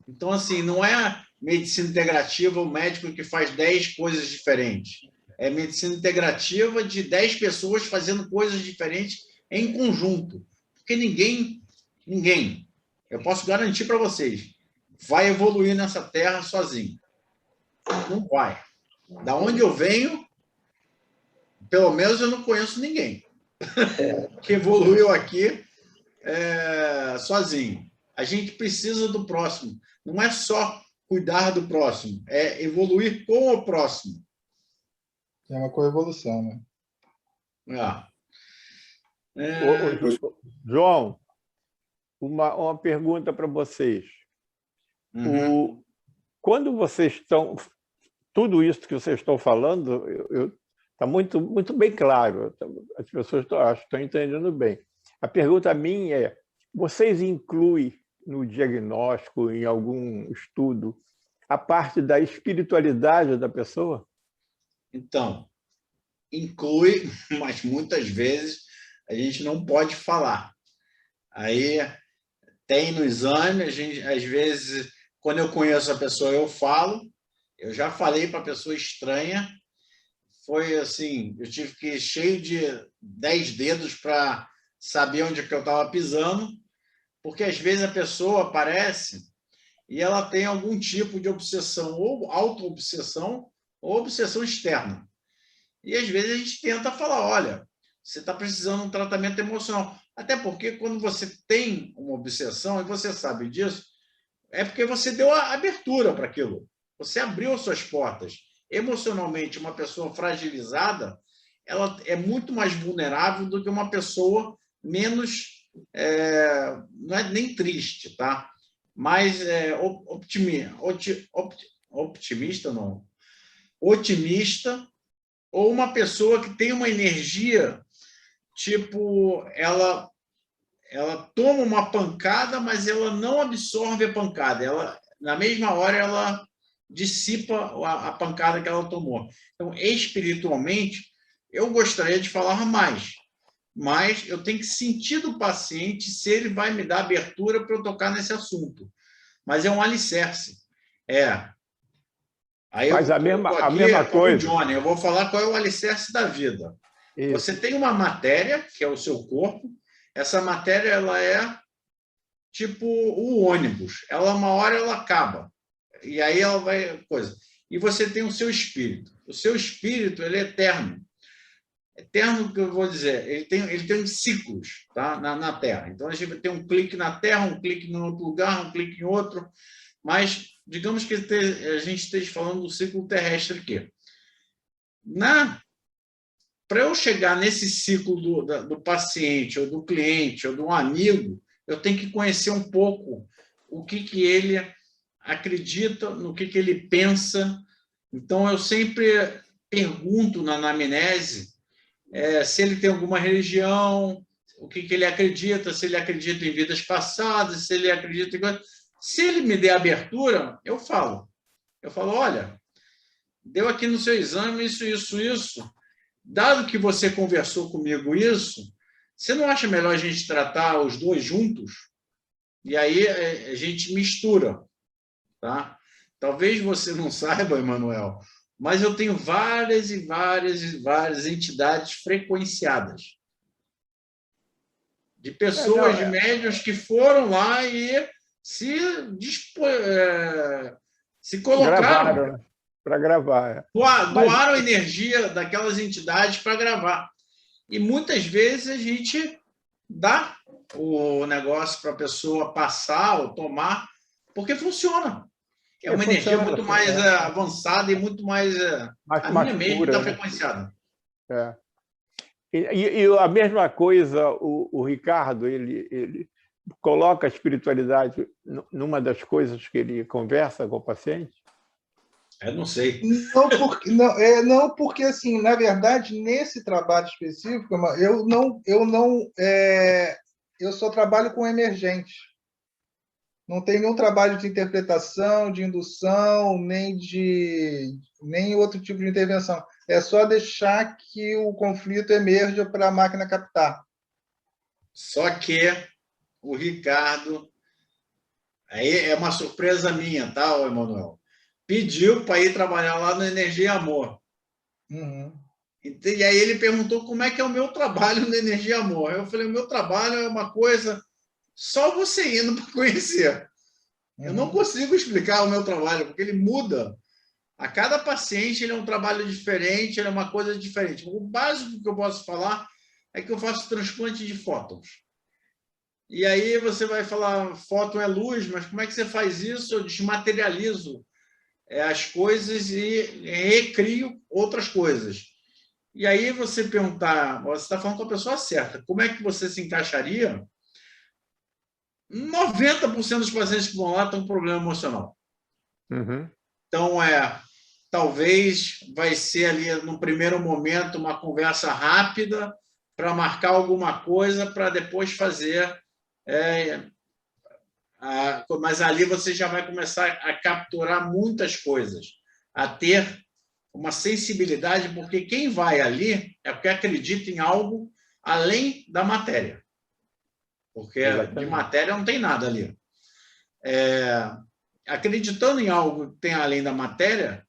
Então, assim, não é medicina integrativa o médico que faz 10 coisas diferentes. É medicina integrativa de 10 pessoas fazendo coisas diferentes em conjunto. Porque ninguém, eu posso garantir para vocês, vai evoluir nessa terra sozinho. Não vai. Da onde eu venho, pelo menos eu não conheço ninguém que evoluiu aqui sozinho. A gente precisa do próximo. Não é só cuidar do próximo, é evoluir com o próximo. É uma coevolução, né? João, uma pergunta para vocês. Quando vocês estão... Tudo isso que vocês estão falando está muito, muito bem claro. As pessoas estão entendendo bem. A pergunta minha é, vocês incluem no diagnóstico, em algum estudo, a parte da espiritualidade da pessoa? Então, inclui, mas muitas vezes a gente não pode falar. Aí tem no exame, a gente, às vezes, quando eu conheço a pessoa, eu falo. Eu já falei para a pessoa estranha, foi assim, eu tive que ir cheio de 10 dedos para saber onde que eu estava pisando, porque às vezes a pessoa aparece e ela tem algum tipo de obsessão, ou auto-obsessão, ou obsessão externa. E às vezes a gente tenta falar, olha, você está precisando de um tratamento emocional. Até porque quando você tem uma obsessão, e você sabe disso, é porque você deu a abertura para aquilo. Você abriu as suas portas. Emocionalmente, uma pessoa fragilizada, ela é muito mais vulnerável do que uma pessoa menos, não é nem triste, tá? Mais otimista, não. Otimista, ou uma pessoa que tem uma energia, tipo, ela toma uma pancada, mas ela não absorve a pancada. Ela, na mesma hora, ela dissipa a pancada que ela tomou. Então, espiritualmente, eu gostaria de falar mais, mas eu tenho que sentir do paciente se ele vai me dar abertura para eu tocar nesse assunto. Mas é um alicerce. Aí mas a mesma coisa. Johnny, eu vou falar qual é o alicerce da vida. Isso. Você tem uma matéria, que é o seu corpo. Essa matéria ela é tipo o ônibus. Ela, uma hora, ela acaba. E aí ela vai... coisa. E você tem o seu espírito. O seu espírito ele é eterno. Eterno, que eu vou dizer, ele tem ciclos, tá? na Terra. Então, a gente tem um clique na Terra, um clique em outro lugar, um clique em outro. Mas, digamos que a gente esteja falando do ciclo terrestre aqui. Para eu chegar nesse ciclo do paciente, ou do cliente, ou do amigo, eu tenho que conhecer um pouco o que ele acredita, no que ele pensa. Então, eu sempre pergunto na anamnese se ele tem alguma religião, o que ele acredita, se ele acredita em vidas passadas, se ele acredita em... Se ele me der abertura, eu falo. Eu falo, olha, deu aqui no seu exame isso. Dado que você conversou comigo isso, você não acha melhor a gente tratar os dois juntos? E aí a gente mistura. Tá? Talvez você não saiba, Emanuel, mas eu tenho várias e várias entidades frequenciadas. De pessoas, de médiuns que foram lá e se colocaram para gravar. Doaram energia daquelas entidades para gravar. E muitas vezes a gente dá o negócio para a pessoa passar ou tomar, porque funciona. É uma energia muito mais avançada e muito mais... a minha mesmo está frequenciada. E a mesma coisa, o Ricardo, ele coloca a espiritualidade numa das coisas que ele conversa com o paciente? Eu não sei. Não, porque assim, na verdade, nesse trabalho específico, eu só trabalho com emergente. Não tem nenhum trabalho de interpretação, de indução, nem outro tipo de intervenção. É só deixar que o conflito emerja para a máquina captar. Só que o Ricardo, aí é uma surpresa minha, tá, Emanuel? Pediu para ir trabalhar lá no Energia e Amor. Uhum. E aí ele perguntou como é que é o meu trabalho no Energia e Amor. Eu falei, o meu trabalho é uma coisa só você indo para conhecer. Eu não consigo explicar o meu trabalho, porque ele muda. A cada paciente ele é um trabalho diferente, ele é uma coisa diferente. O básico que eu posso falar é que eu faço transplante de fótons. E aí você vai falar, fóton é luz, mas como é que você faz isso? Eu desmaterializo as coisas e recrio outras coisas. E aí você perguntar, você está falando com a pessoa certa, como é que você se encaixaria? 90% dos pacientes que vão lá estão com problema emocional. Uhum. Então, talvez vai ser ali, no primeiro momento, uma conversa rápida para marcar alguma coisa para depois fazer... mas ali você já vai começar a capturar muitas coisas, a ter uma sensibilidade, porque quem vai ali é porque acredita em algo além da matéria. Porque de matéria não tem nada ali. Acreditando em algo que tem além da matéria,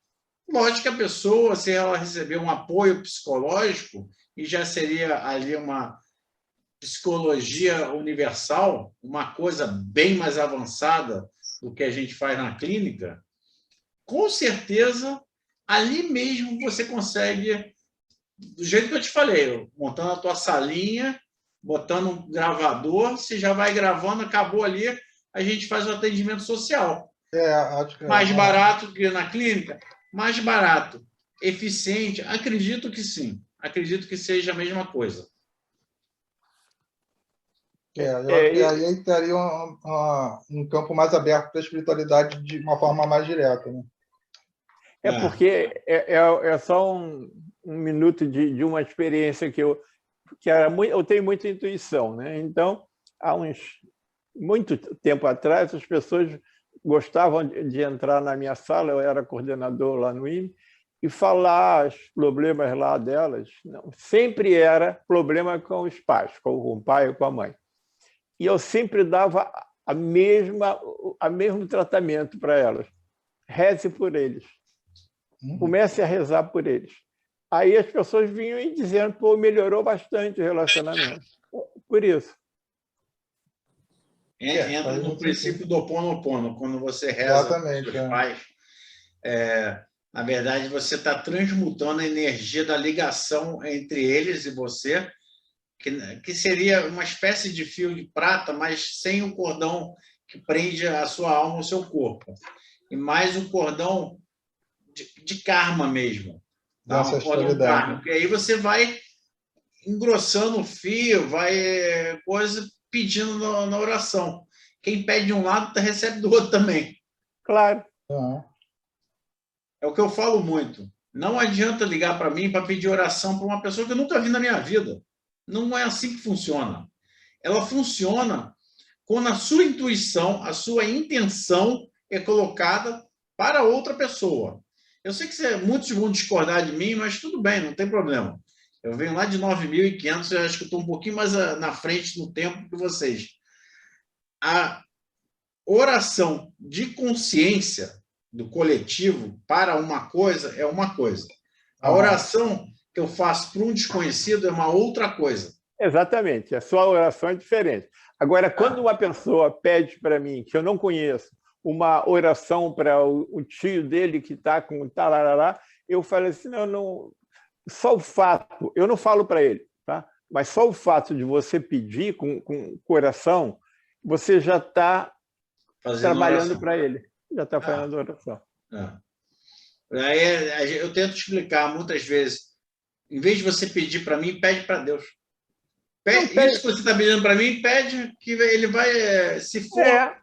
lógico que a pessoa, se ela receber um apoio psicológico, e já seria ali uma psicologia universal, uma coisa bem mais avançada do que a gente faz na clínica, com certeza, ali mesmo você consegue, do jeito que eu te falei, montando a tua salinha, botando um gravador, você já vai gravando, acabou ali, a gente faz o atendimento social. Acho que mais barato que na clínica? Mais barato. Eficiente? Acredito que sim. Acredito que seja a mesma coisa. Eu acho que aí estaria um campo mais aberto para a espiritualidade de uma forma mais direta, né? Porque é só um minuto de uma experiência que eu tenho muita intuição, né? Então, há muito tempo atrás, as pessoas gostavam de entrar na minha sala, eu era coordenador lá no IME, e falar os problemas lá delas. Não, sempre era problema com os pais, com o pai ou com a mãe. E eu sempre dava o mesmo tratamento para elas. Reze por eles. Comece a rezar por eles. Aí as pessoas vinham e dizendo, pô, melhorou bastante o relacionamento. Por isso. Entra no princípio do Ho Oponopono, quando você reza para os seus pais. Na verdade, você está transmutando a energia da ligação entre eles e você, que seria uma espécie de fio de prata, mas sem o cordão que prende a sua alma ao seu corpo. E mais um cordão de karma mesmo. Da sexualidade. Porque aí você vai engrossando o fio, vai coisa pedindo na oração. Quem pede de um lado, recebe do outro também. Claro. É o que eu falo muito. Não adianta ligar para mim para pedir oração para uma pessoa que eu nunca vi na minha vida. Não é assim que funciona. Ela funciona quando a sua intuição, a sua intenção é colocada para outra pessoa. Eu sei que muitos vão discordar de mim, mas tudo bem, não tem problema. Eu venho lá de 9.500, eu acho que estou um pouquinho mais na frente no tempo que vocês. A oração de consciência do coletivo para uma coisa é uma coisa. A oração que eu faço para um desconhecido é uma outra coisa. Exatamente, a sua oração é diferente. Agora, quando uma pessoa pede para mim, que eu não conheço, uma oração para o tio dele que está com tarará, eu falo assim, não, só o fato, eu não falo para ele, tá? Mas só o fato de você pedir com coração, você já está trabalhando para ele, já está fazendo oração. Aí eu tento explicar muitas vezes, em vez de você pedir para mim, pede para Deus. Isso que você está pedindo para mim, pede que ele vai, se for.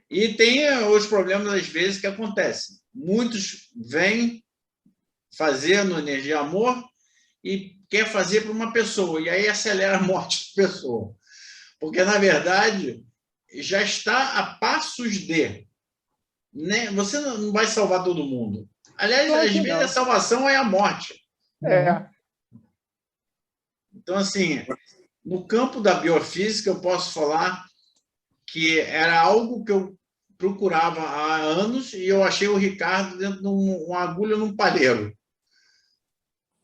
E tem os problemas, às vezes, que acontecem. Muitos vêm fazendo energia amor e quer fazer para uma pessoa, e aí acelera a morte da pessoa. Porque, na verdade, já está a passos de. Né? Você não vai salvar todo mundo. Aliás, às vezes, a salvação é a morte. Então, assim, no campo da biofísica, eu posso falar que era algo que eu procurava há anos e eu achei o Ricardo dentro de uma agulha num palheiro.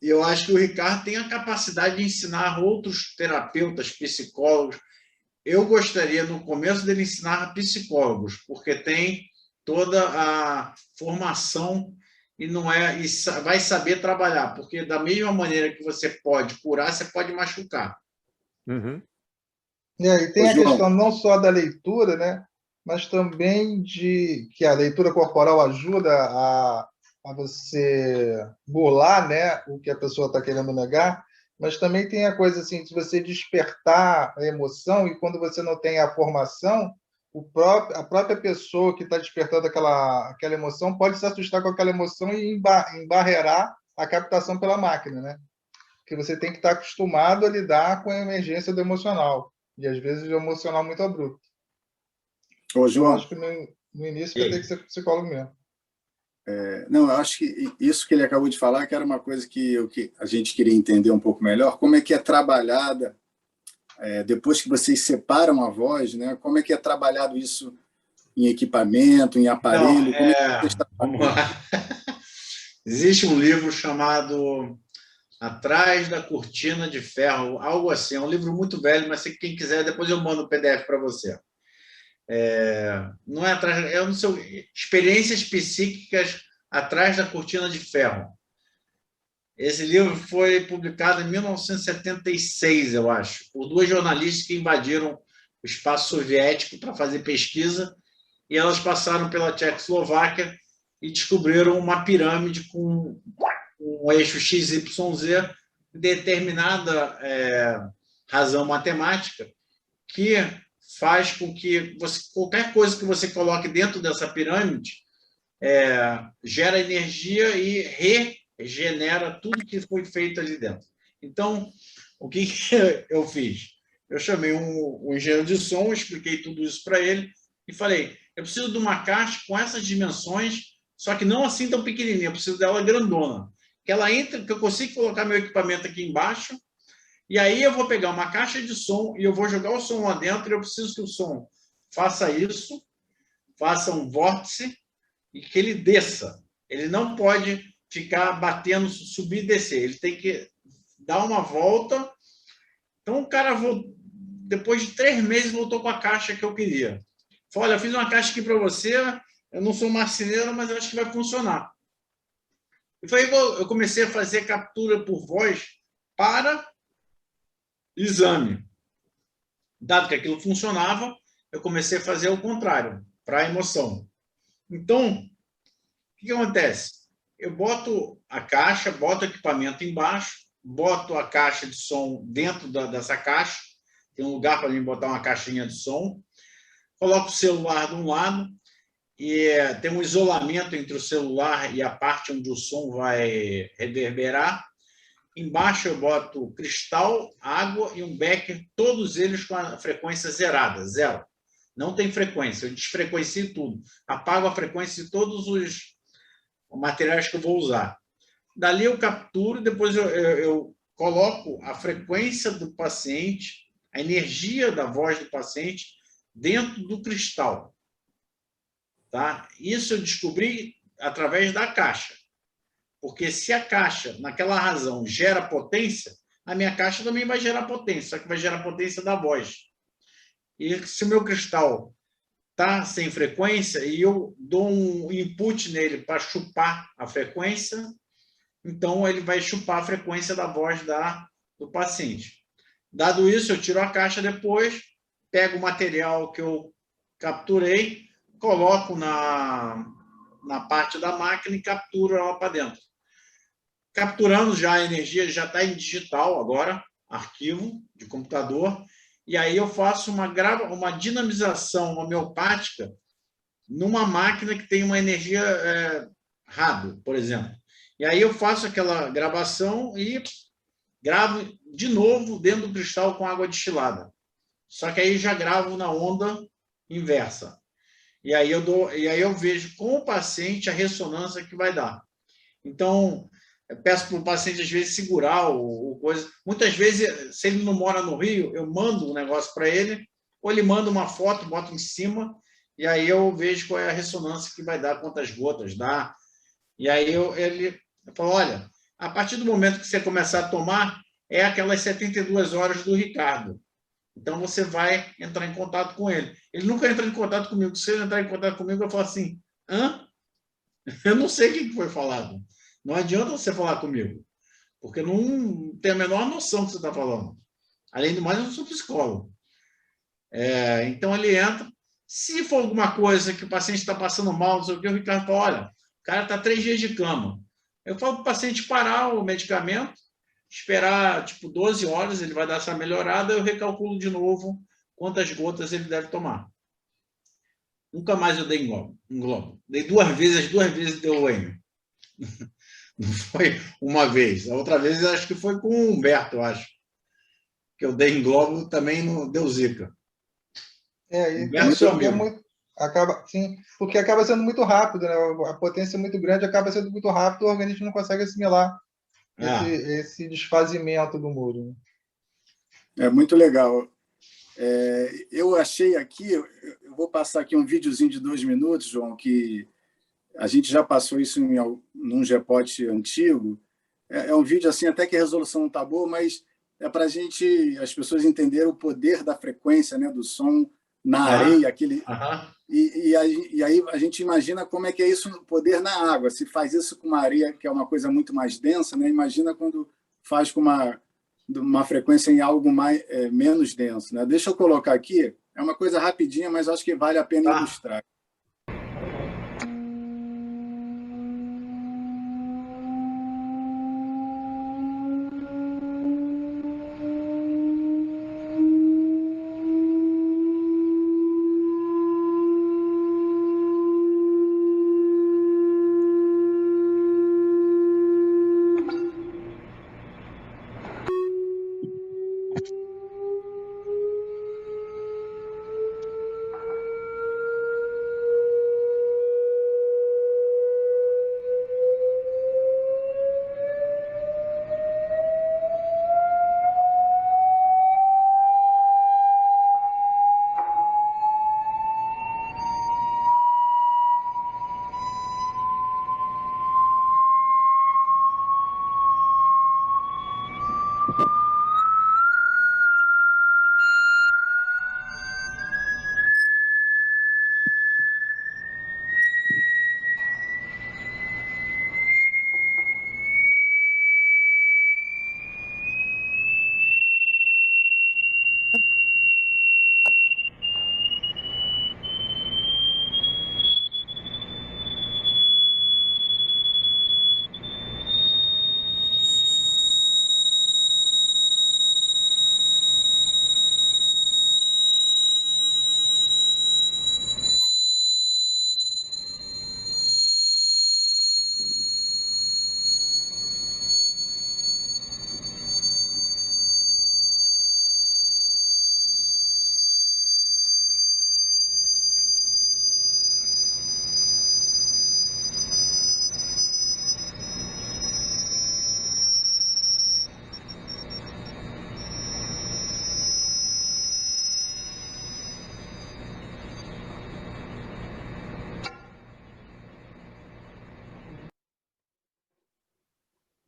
E eu acho que o Ricardo tem a capacidade de ensinar outros terapeutas, psicólogos. Eu gostaria, no começo, dele ensinar psicólogos, porque tem toda a formação e vai saber trabalhar, porque da mesma maneira que você pode curar, você pode machucar. Uhum. E tem a questão não só da leitura, né, mas também de que a leitura corporal ajuda a você burlar, né, o que a pessoa está querendo negar, mas também tem a coisa assim, de você despertar a emoção, e quando você não tem a formação, a própria pessoa que está despertando aquela emoção pode se assustar com aquela emoção e embarrear a captação pela máquina, né? Porque você tem que estar acostumado a lidar com a emergência do emocional, e às vezes o emocional muito abrupto. Ô, João, eu acho que no início vai ter que ser psicólogo mesmo. Não, eu acho que isso que ele acabou de falar, que era uma coisa que a gente queria entender um pouco melhor, como é que é trabalhada, depois que vocês separam a voz, né, como é que é trabalhado isso em equipamento, em aparelho? Vamos lá. Existe um livro chamado Atrás da Cortina de Ferro, algo assim, é um livro muito velho, mas se quem quiser, depois eu mando o PDF para você. Não é atrás, não sei, experiências psíquicas atrás da cortina de ferro. Esse livro foi publicado em 1976, eu acho, por duas jornalistas que invadiram o espaço soviético para fazer pesquisa, e elas passaram pela Tchecoslováquia e descobriram uma pirâmide com um eixo XYZ, determinada razão matemática, que faz com que qualquer coisa que você coloque dentro dessa pirâmide gera energia e regenera tudo que foi feito ali dentro. Então, o que eu fiz? Eu chamei um engenheiro de som, expliquei tudo isso para ele e falei, eu preciso de uma caixa com essas dimensões, só que não assim tão pequenininha, eu preciso dela grandona, que ela entre, que eu consiga colocar meu equipamento aqui embaixo. E aí eu vou pegar uma caixa de som e eu vou jogar o som lá dentro, e eu preciso que o som faça isso, faça um vórtice e que ele desça. Ele não pode ficar batendo, subir e descer. Ele tem que dar uma volta. Então o cara, depois de 3 meses, voltou com a caixa que eu queria. Falei, olha, eu fiz uma caixa aqui para você, eu não sou marceneiro, mas eu acho que vai funcionar. E foi igual, eu comecei a fazer captura por voz para exame. Dado que aquilo funcionava, eu comecei a fazer o contrário, para a emoção. Então, o que acontece? Eu boto a caixa, boto o equipamento embaixo, boto a caixa de som dentro dessa caixa, tem um lugar para mim botar uma caixinha de som, coloco o celular de um lado, e tem um isolamento entre o celular e a parte onde o som vai reverberar. Embaixo eu boto cristal, água e um becker, todos eles com a frequência zerada, 0. Não tem frequência, eu desfrequencio tudo. Apago a frequência de todos os materiais que eu vou usar. Dali eu capturo, depois eu coloco a frequência do paciente, a energia da voz do paciente dentro do cristal. Tá? Isso eu descobri através da caixa. Porque se a caixa, naquela razão, gera potência, a minha caixa também vai gerar potência, só que vai gerar potência da voz. E se o meu cristal está sem frequência e eu dou um input nele para chupar a frequência, então ele vai chupar a frequência da voz do paciente. Dado isso, eu tiro a caixa depois, pego o material que eu capturei, coloco na parte da máquina e capturo ela para dentro. Capturando já a energia, já está em digital agora, arquivo de computador, e aí eu faço uma dinamização homeopática numa máquina que tem uma energia rádio, por exemplo. E aí eu faço aquela gravação e gravo de novo dentro do cristal com água destilada. Só que aí já gravo na onda inversa. E aí eu vejo com o paciente a ressonância que vai dar. Então, eu peço para o paciente, às vezes, segurar o coisa. Muitas vezes, se ele não mora no Rio, eu mando um negócio para ele, ou ele manda uma foto, boto em cima, e aí eu vejo qual é a ressonância que vai dar, quantas gotas dá. E aí eu falo, olha, a partir do momento que você começar a tomar, é aquelas 72 horas do Ricardo. Então, você vai entrar em contato com ele. Ele nunca entra em contato comigo. Se ele entrar em contato comigo, eu falo assim, hã? Eu não sei o que foi falado. Não adianta você falar comigo, porque não tem a menor noção do que você está falando. Além do mais, eu não sou psicólogo. Então, ele entra. Se for alguma coisa que o paciente está passando mal, não sei o que, o Ricardo fala, olha, o cara está 3 dias de cama. Eu falo para o paciente parar o medicamento, esperar, 12 horas, ele vai dar essa melhorada, eu recalculo de novo quantas gotas ele deve tomar. Nunca mais eu dei englobo. Dei 2 vezes, as 2 vezes deu M. Não foi uma vez. A outra vez, acho que foi com o Humberto, eu acho. Que eu dei englobo também no deu zika. Isso é muito... Sim, porque acaba sendo muito rápido, né? A potência é muito grande, acaba sendo muito rápido, o organismo não consegue assimilar esse desfazimento do muro. É muito legal. Eu achei aqui, eu vou passar aqui um videozinho de 2 minutos, João, que a gente já passou isso num GEPOT antigo. É um vídeo assim, até que a resolução não está boa, mas é para as pessoas entenderem o poder da frequência, né, do som na areia, aquele. E aí a gente imagina como é que é isso, o poder na água. Se faz isso com uma areia que é uma coisa muito mais densa, né? Imagina quando faz com uma frequência em algo menos denso, né? Deixa eu colocar aqui. É uma coisa rapidinha, mas acho que vale a pena ilustrar.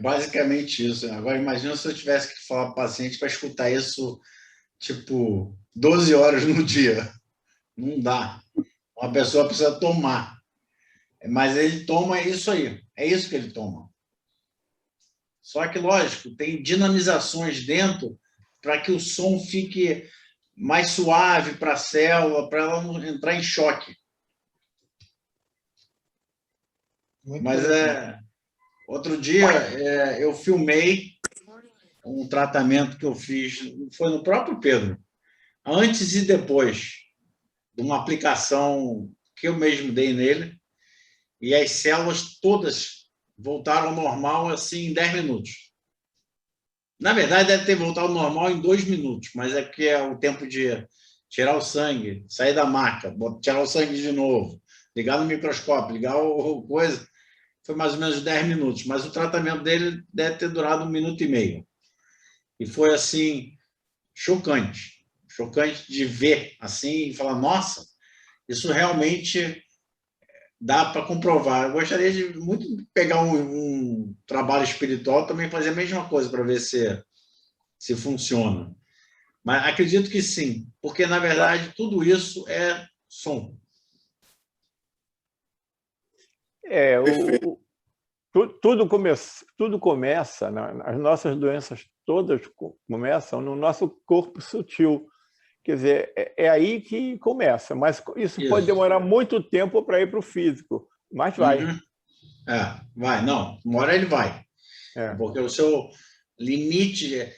Basicamente isso. Agora, imagina se eu tivesse que falar para o paciente para escutar isso, 12 horas no dia. Não dá. Uma pessoa precisa tomar. Mas ele toma isso aí. É isso que ele toma. Só que, lógico, tem dinamizações dentro para que o som fique mais suave para a célula, para ela não entrar em choque. Mas outro dia eu filmei um tratamento que eu fiz, foi no próprio Pedro, antes e depois de uma aplicação que eu mesmo dei nele, e as células todas voltaram ao normal assim em 10 minutos. Na verdade, deve ter voltado ao normal em 2 minutos, mas é que é o tempo de tirar o sangue, sair da maca, tirar o sangue de novo, ligar no microscópio, ligar o coisa, foi mais ou menos 10 minutos, mas o tratamento dele deve ter durado 1 minuto e meio. E foi, assim, chocante de ver, assim, e falar, nossa, isso realmente dá para comprovar. Eu gostaria de muito pegar um trabalho espiritual também fazer a mesma coisa para ver se funciona. Mas acredito que sim, porque, na verdade, tudo isso é som. Tudo começa, as nossas doenças todas começam no nosso corpo sutil. Quer dizer, é aí que começa, mas isso pode demorar muito tempo para ir para o físico, mas vai. Uhum. Vai, não, uma hora ele vai. Porque o seu limite,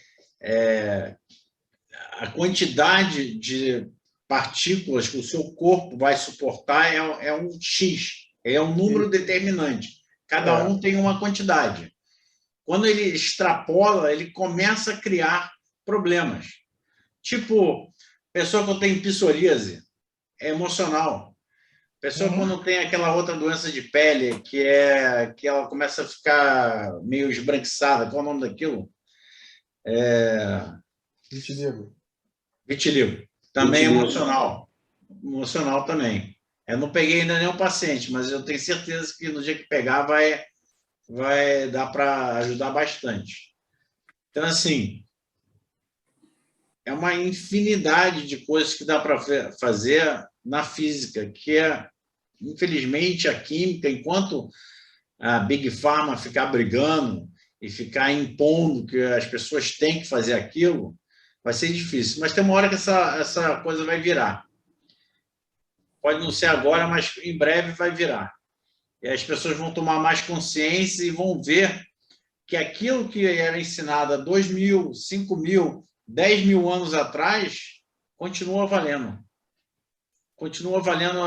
a quantidade de partículas que o seu corpo vai suportar é um X, é um número determinante. Cada um tem uma quantidade. Quando ele extrapola, ele começa a criar problemas. Tipo, pessoa que tem psoríase, é emocional. Pessoa quando tem aquela outra doença de pele, que ela começa a ficar meio esbranquiçada, qual é o nome daquilo? Vitiligo. Vitiligo. Também emocional. Emocional também. Eu não peguei ainda nenhum paciente, mas eu tenho certeza que no dia que pegar vai dar para ajudar bastante. Então, assim, é uma infinidade de coisas que dá para fazer na física, que infelizmente, a química, enquanto a Big Pharma ficar brigando e ficar impondo que as pessoas têm que fazer aquilo, vai ser difícil. Mas tem uma hora que essa coisa vai virar. Pode não ser agora, mas em breve vai virar. E as pessoas vão tomar mais consciência e vão ver que aquilo que era ensinado há 2.000, 5.000, 10.000 anos atrás continua valendo. Continua valendo.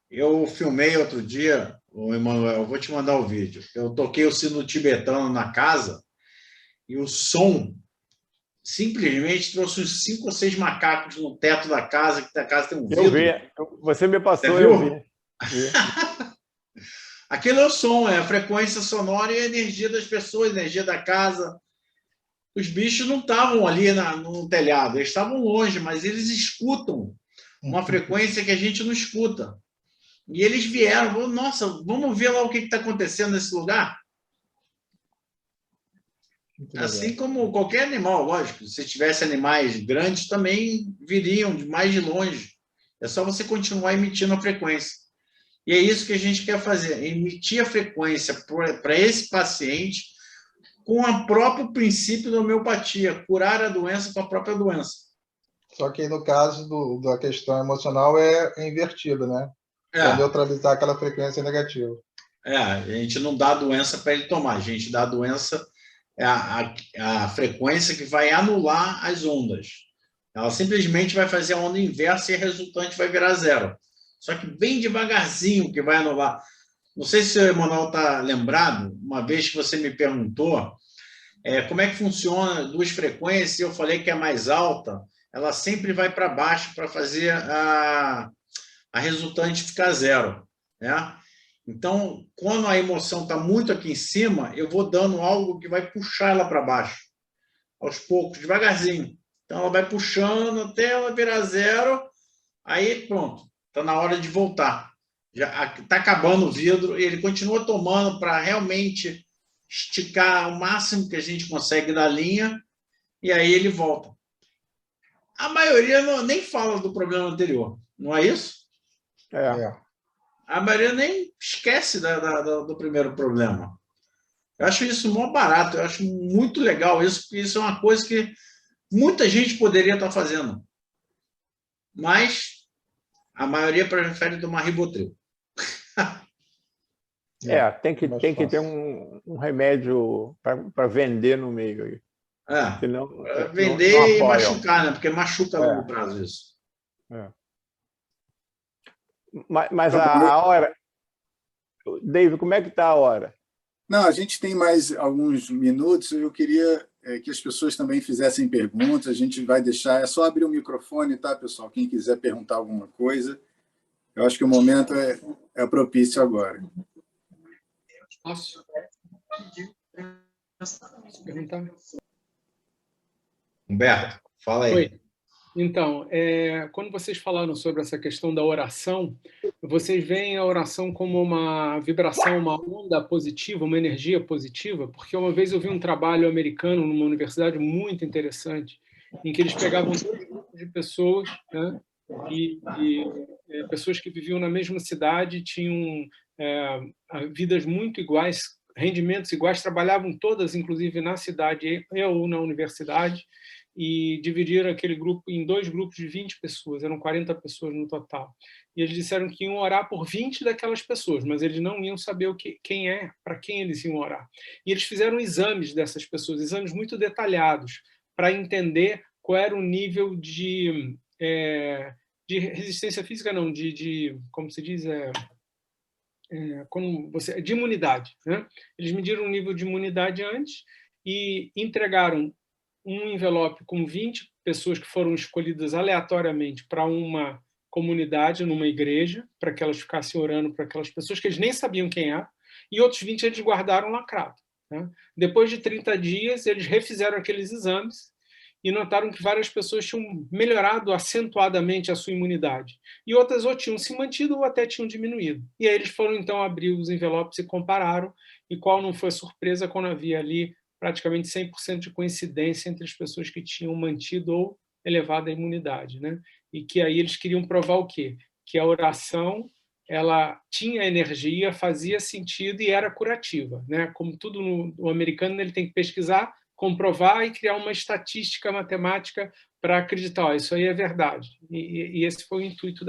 Eu filmei outro dia, Emanuel, eu vou te mandar o vídeo. Eu toquei o sino tibetano na casa e o som simplesmente trouxe uns 5 ou 6 macacos no teto da casa, que a casa tem um vidro. Eu vi. Você me passou, Você viu? eu vi. Aquele é o som, é a frequência sonora e a energia das pessoas, a energia da casa. Os bichos não estavam ali no telhado, eles estavam longe, mas eles escutam uma frequência que a gente não escuta. E eles vieram, nossa, vamos ver lá o que está acontecendo nesse lugar? Assim como qualquer animal, lógico, se tivesse animais grandes, também viriam de mais de longe. É só você continuar emitindo a frequência. E é isso que a gente quer fazer, emitir a frequência para esse paciente com o próprio princípio da homeopatia, curar a doença com a própria doença. Só que no caso da questão emocional é invertido, né? Para neutralizar aquela frequência negativa. A gente não dá a doença para ele tomar, a gente dá a doença, a frequência que vai anular as ondas. Ela simplesmente vai fazer a onda inversa e a resultante vai virar zero. Só que bem devagarzinho que vai anular. Não sei se o Emanuel está lembrado, uma vez que você me perguntou como é que funciona 2 frequências, e eu falei que a mais alta, ela sempre vai para baixo para fazer a resultante ficar zero. Né? Então, quando a emoção está muito aqui em cima, eu vou dando algo que vai puxar ela para baixo, aos poucos, devagarzinho. Então, ela vai puxando até ela virar zero, aí pronto, está na hora de voltar. Já está acabando o vidro e ele continua tomando para realmente esticar o máximo que a gente consegue da linha e aí ele volta. A maioria nem fala do problema anterior, não é isso? A maioria nem esquece do primeiro problema. Eu acho isso mó barato, eu acho muito legal isso, porque isso é uma coisa que muita gente poderia estar fazendo. Mas a maioria prefere tomar Rivotril. Tem que ter um remédio para vender no meio aí. Senão, vender não e machucar, né? Porque machuca a longo prazo isso. Mas a hora... David, como é que está a hora? Não, a gente tem mais alguns minutos. Eu queria que as pessoas também fizessem perguntas. A gente vai deixar... É só abrir o microfone, tá, pessoal? Quem quiser perguntar alguma coisa. Eu acho que o momento é propício agora. Posso perguntar? Humberto, fala aí. Oi. Então, quando vocês falaram sobre essa questão da oração, vocês veem a oração como uma vibração, uma onda positiva, uma energia positiva? Porque uma vez eu vi um trabalho americano numa universidade muito interessante, em que eles pegavam dois grupos de pessoas, né, e pessoas que viviam na mesma cidade, tinham vidas muito iguais, rendimentos iguais, trabalhavam todas, inclusive, na cidade ou na universidade, e dividiram aquele grupo em dois grupos de 20 pessoas, eram 40 pessoas no total. E eles disseram que iam orar por 20 daquelas pessoas, mas eles não iam saber para quem eles iam orar. E eles fizeram exames dessas pessoas, exames muito detalhados, para entender qual era o nível de resistência física, não, como se diz, de imunidade, né? Eles mediram o nível de imunidade antes e entregaram um envelope com 20 pessoas que foram escolhidas aleatoriamente para uma comunidade, numa igreja, para que elas ficassem orando para aquelas pessoas que eles nem sabiam quem eram, e outros 20 eles guardaram lacrado, né? Depois de 30 dias, eles refizeram aqueles exames e notaram que várias pessoas tinham melhorado acentuadamente a sua imunidade, e outras ou tinham se mantido ou até tinham diminuído. E aí eles foram, então, abrir os envelopes e compararam, e qual não foi a surpresa quando havia ali praticamente 100% de coincidência entre as pessoas que tinham mantido ou elevado a imunidade, né? E que aí eles queriam provar o quê? Que a oração, ela tinha energia, fazia sentido e era curativa, né? Como tudo no americano, ele tem que pesquisar, comprovar e criar uma estatística matemática para acreditar, isso aí é verdade. E esse foi o intuito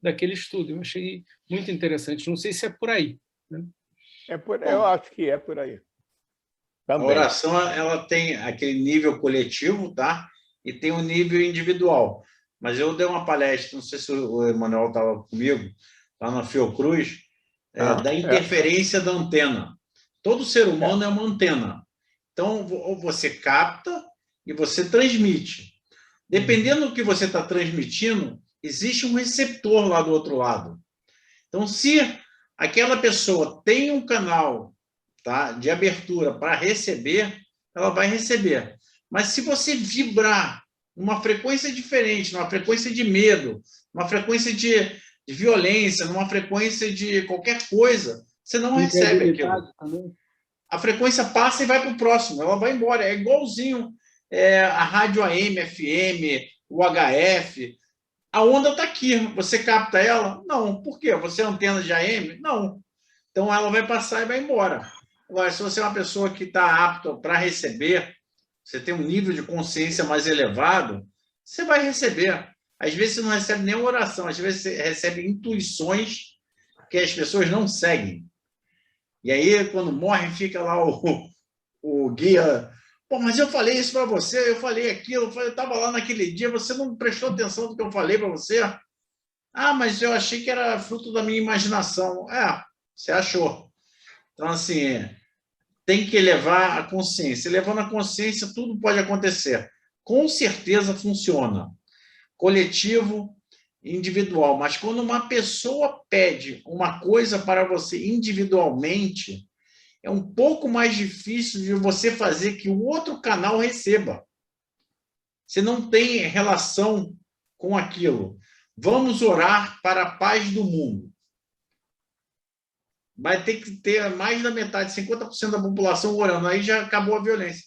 daquele estudo. Eu achei muito interessante. Não sei se é por aí, né? Eu acho que é por aí. Também. A oração, ela tem aquele nível coletivo, tá? E tem um nível individual. Mas eu dei uma palestra, não sei se o Emanuel estava comigo, lá na Fiocruz, da interferência da antena. Todo ser humano é uma antena. Então, você capta e você transmite. Dependendo do que você está transmitindo, existe um receptor lá do outro lado. Então, se aquela pessoa tem um canal, tá, de abertura para receber, ela vai receber. Mas se você vibrar numa frequência diferente, numa frequência de medo, numa frequência de violência, numa frequência de qualquer coisa, você não recebe aquilo. Também. A frequência passa e vai para o próximo, ela vai embora. É igualzinho a rádio AM, FM, o HF. A onda está aqui, você capta ela? Não. Por quê? Você é antena de AM? Não. Então, ela vai passar e vai embora. Agora, se você é uma pessoa que está apta para receber, você tem um nível de consciência mais elevado, você vai receber. Às vezes, você não recebe nenhuma oração, às vezes, você recebe intuições que as pessoas não seguem. E aí, quando morre, fica lá o guia. Pô, mas eu falei isso para você, eu falei aquilo, eu estava lá naquele dia, você não prestou atenção no que eu falei para você? Ah, mas eu achei que era fruto da minha imaginação. Você achou. Então, assim, tem que elevar a consciência. Elevando a consciência, tudo pode acontecer. Com certeza funciona. Coletivo, individual. Mas quando uma pessoa pede uma coisa para você individualmente, é um pouco mais difícil de você fazer que o outro canal receba. Você não tem relação com aquilo. Vamos orar para a paz do mundo. Vai ter que ter mais da metade, 50% da população orando. Aí já acabou a violência.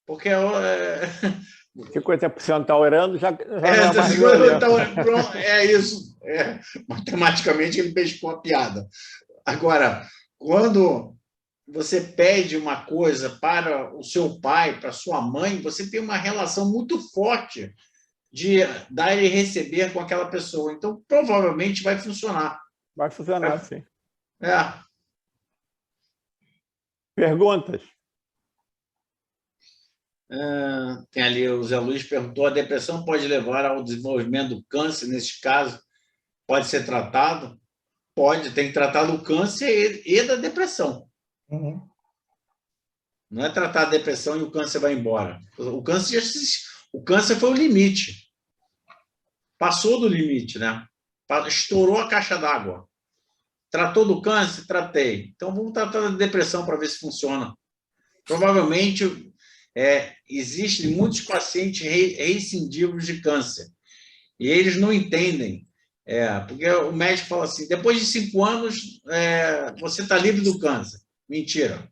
Porque 50% está orando, já não é mais violência. É isso. Matematicamente, ele pescou a piada. Agora, quando você pede uma coisa para o seu pai, para a sua mãe, você tem uma relação muito forte de dar e receber com aquela pessoa. Então, provavelmente vai funcionar. Vai funcionar, sim. É. Perguntas? Tem ali, o Zé Luiz perguntou, a depressão pode levar ao desenvolvimento do câncer, nesse caso, pode ser tratado? Pode, tem que tratar do câncer e da depressão. Uhum. Não é tratar a depressão e o câncer vai embora. O câncer foi o limite. Passou do limite, né? Estourou a caixa d'água. Tratou do câncer? Tratei. Então, vamos tratar da depressão para ver se funciona. Provavelmente, existem muitos pacientes recidivos de câncer. E eles não entendem. Porque o médico fala assim, depois de 5 anos, você está livre do câncer. Mentira.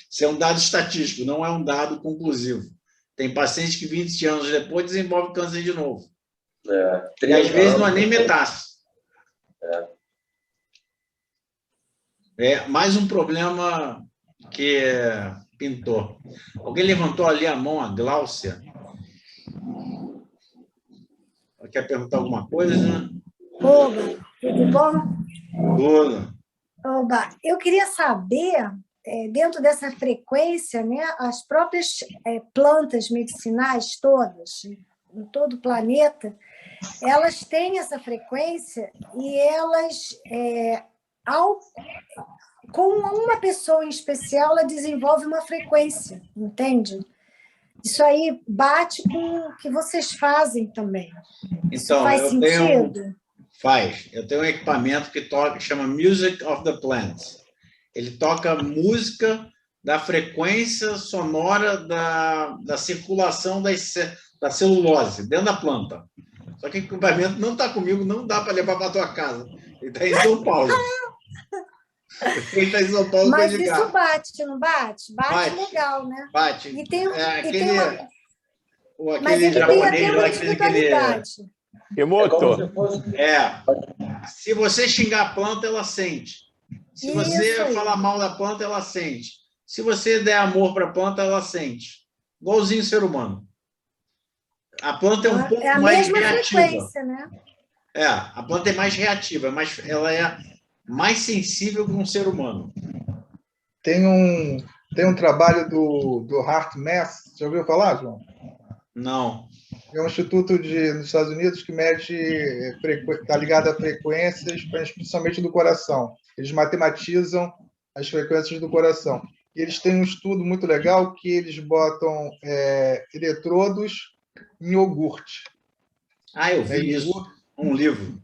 Isso é um dado estatístico, não é um dado conclusivo. Tem pacientes que 20 anos depois desenvolvem câncer de novo. E às vezes não é nem metástase. Mais um problema que pintou. Alguém levantou ali a mão, a Gláucia. Quer perguntar alguma coisa? Oba, tudo bom? Tudo. Oba, eu queria saber, dentro dessa frequência, né, as próprias plantas medicinais todas, em todo o planeta, elas têm essa frequência e elas, com uma pessoa em especial, ela desenvolve uma frequência, entende? Isso aí bate com o que vocês fazem também. Isso faz sentido? Faz. Eu tenho um equipamento que chama Music of the Plants. Ele toca música da frequência sonora da circulação da celulose dentro da planta. Só que o equipamento não está comigo, não dá para levar para a tua casa. Ele está em São Paulo. Ele está em São Paulo. Mas isso bate, não bate? Bate legal, né? Bate. E tem, aquele japonês lá, aquele... Emoto. Se você xingar a planta, ela sente. Se você falar mal da planta, ela sente. Se você der amor para a planta, ela sente. Igualzinho o ser humano. A planta é um pouco mais reativa. É a mesma frequência, né? A planta é mais reativa, mas ela é mais sensível que um ser humano. Tem um trabalho do HeartMath. Já ouviu falar, João? Não. É um instituto nos Estados Unidos que mede, está ligado a frequências, principalmente do coração. Eles matematizam as frequências do coração. E eles têm um estudo muito legal que eles botam eletrodos em iogurte. Eu vi isso. Um livro.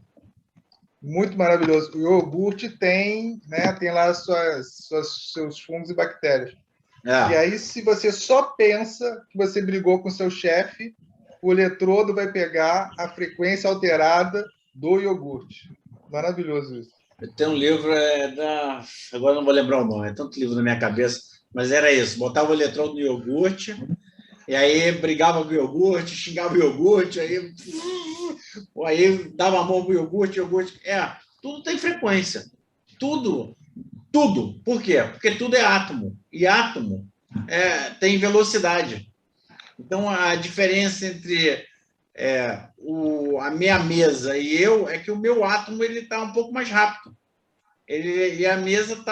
Muito maravilhoso. O iogurte tem lá seus fungos e bactérias. E aí, se você só pensa que você brigou com seu chefe, o eletrodo vai pegar a frequência alterada do iogurte. Maravilhoso isso. Tem um livro, agora não vou lembrar o nome, é tanto livro na minha cabeça, mas era isso, botava o eletrodo no iogurte, e aí brigava com o iogurte, xingava o iogurte, aí dava a mão pro iogurte. Tudo tem frequência. Tudo. Por quê? Porque tudo é átomo. E átomo tem velocidade. Então, a diferença entre a minha mesa e eu é que o meu átomo está um pouco mais rápido. E a mesa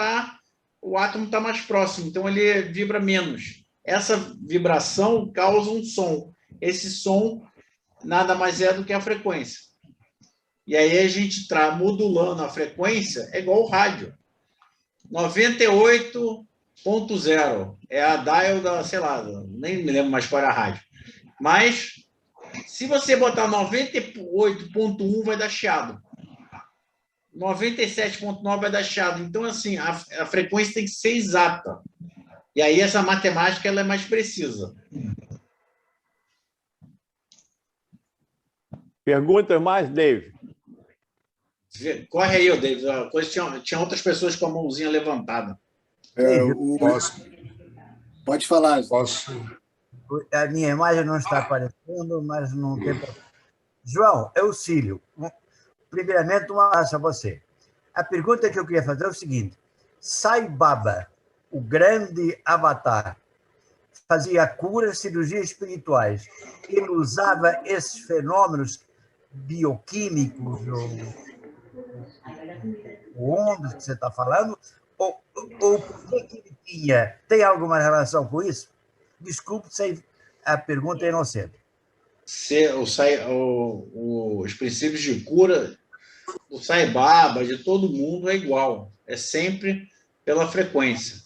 o átomo está mais próximo, então ele vibra menos. Essa vibração causa um som. Esse som nada mais é do que a frequência. E aí a gente modulando a frequência, é igual o rádio. 98.0 é a dial da, sei lá, nem me lembro mais qual era a rádio. Mas, se você botar 98.1, vai dar chiado. 97.9 vai dar chiado. Então, assim, a frequência tem que ser exata. E aí, essa matemática ela é mais precisa. Pergunta mais, David? Corre aí, David. Tinha outras pessoas com a mãozinha levantada. Posso. Pode falar. Posso. A minha imagem não está aparecendo, mas não tem problema. João, é o Cílio. Primeiramente, um abraço a você. A pergunta que eu queria fazer é o seguinte. Sai Baba, o grande avatar, fazia curas, cirurgias espirituais. Ele usava esses fenômenos bioquímicos o ônibus que você está falando, ou por que ele tinha? Tem alguma relação com isso? Desculpe se a pergunta é inocente. Os princípios de cura do Sai Baba, de todo mundo, é igual. É sempre pela frequência.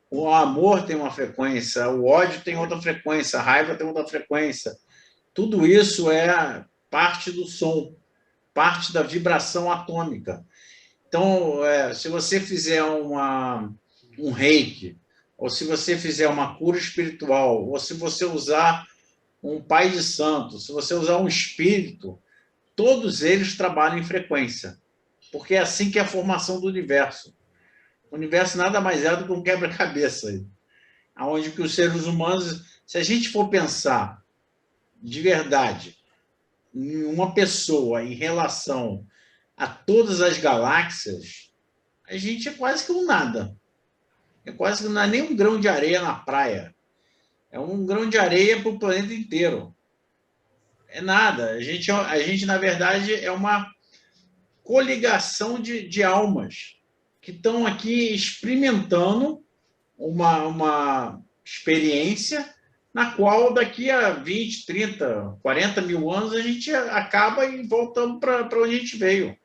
O amor tem uma frequência, o ódio tem outra frequência, a raiva tem outra frequência. Tudo isso é parte do som, parte da vibração atômica. Então, se você fizer um reiki, ou se você fizer uma cura espiritual, ou se você usar um pai de santo, se você usar um espírito, todos eles trabalham em frequência, porque é assim que é a formação do universo. O universo nada mais é do que um quebra-cabeça, onde que os seres humanos, se a gente for pensar de verdade em uma pessoa em relação a todas as galáxias, a gente é quase que um nada. É quase que não é nem um grão de areia na praia. É um grão de areia para o planeta inteiro. É nada. A gente, na verdade, é uma coligação de almas que estão aqui experimentando uma experiência na qual daqui a 20, 30, 40 mil anos a gente acaba e voltamos para onde a gente veio.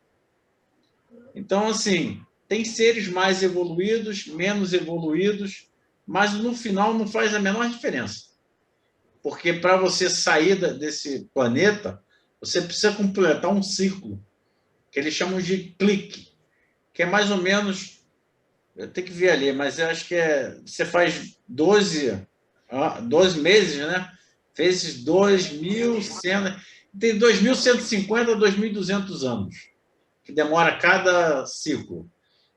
Então, assim, tem seres mais evoluídos, menos evoluídos, mas no final não faz a menor diferença. Porque para você sair desse planeta, você precisa completar um ciclo, que eles chamam de clique, que é mais ou menos, eu tenho que ver ali, mas eu acho que você faz 12 meses, né? Vezes 2.100, tem 2.150 a 2.200 anos, que demora cada ciclo.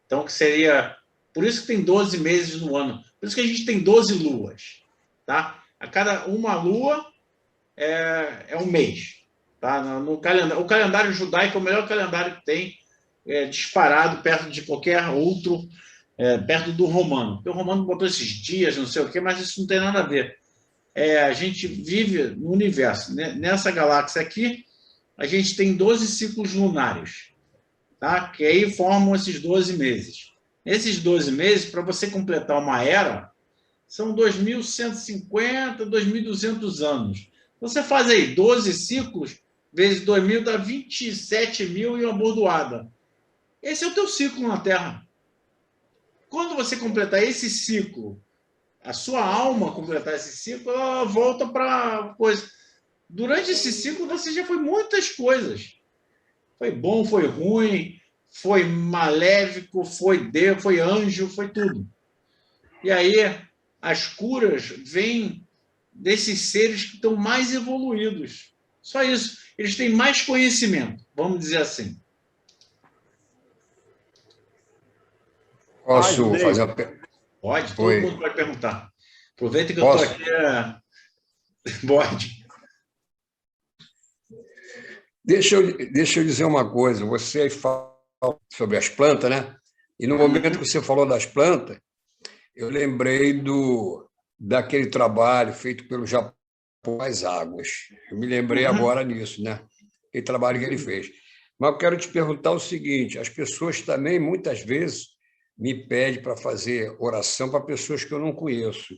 Então, que seria... Por isso que tem 12 meses no ano. Por isso que a gente tem 12 luas. Tá? A cada uma lua é um mês. Tá? No calendário, o calendário judaico é o melhor calendário que tem, disparado perto de qualquer outro, perto do romano. Porque o romano botou esses dias, não sei o quê, mas isso não tem nada a ver. A gente vive no universo. Né? Nessa galáxia aqui, a gente tem 12 ciclos lunares. Tá? Que aí formam esses 12 meses. Esses 12 meses, para você completar uma era, são 2.150, 2.200 anos. Você faz aí 12 ciclos, vezes 2.000, dá 27 mil e uma bordoada. Esse é o teu ciclo na Terra. Quando você completar esse ciclo, a sua alma completar esse ciclo, ela volta para coisa. Durante esse ciclo, você já foi muitas coisas. Foi bom, foi ruim, foi maléfico, foi Deus, foi anjo, foi tudo. E aí, as curas vêm desses seres que estão mais evoluídos. Só isso. Eles têm mais conhecimento, vamos dizer assim. Posso fazer uma pergunta? Pode, todo mundo pode perguntar. Aproveita que eu estou aqui. Pode. Deixa eu dizer uma coisa. Você fala sobre as plantas, né? E no momento que você falou das plantas, eu lembrei daquele trabalho feito pelo Japão com as águas. Eu me lembrei agora nisso, né? Aquele trabalho que ele fez. Mas eu quero te perguntar o seguinte: as pessoas também, muitas vezes, me pedem para fazer oração para pessoas que eu não conheço.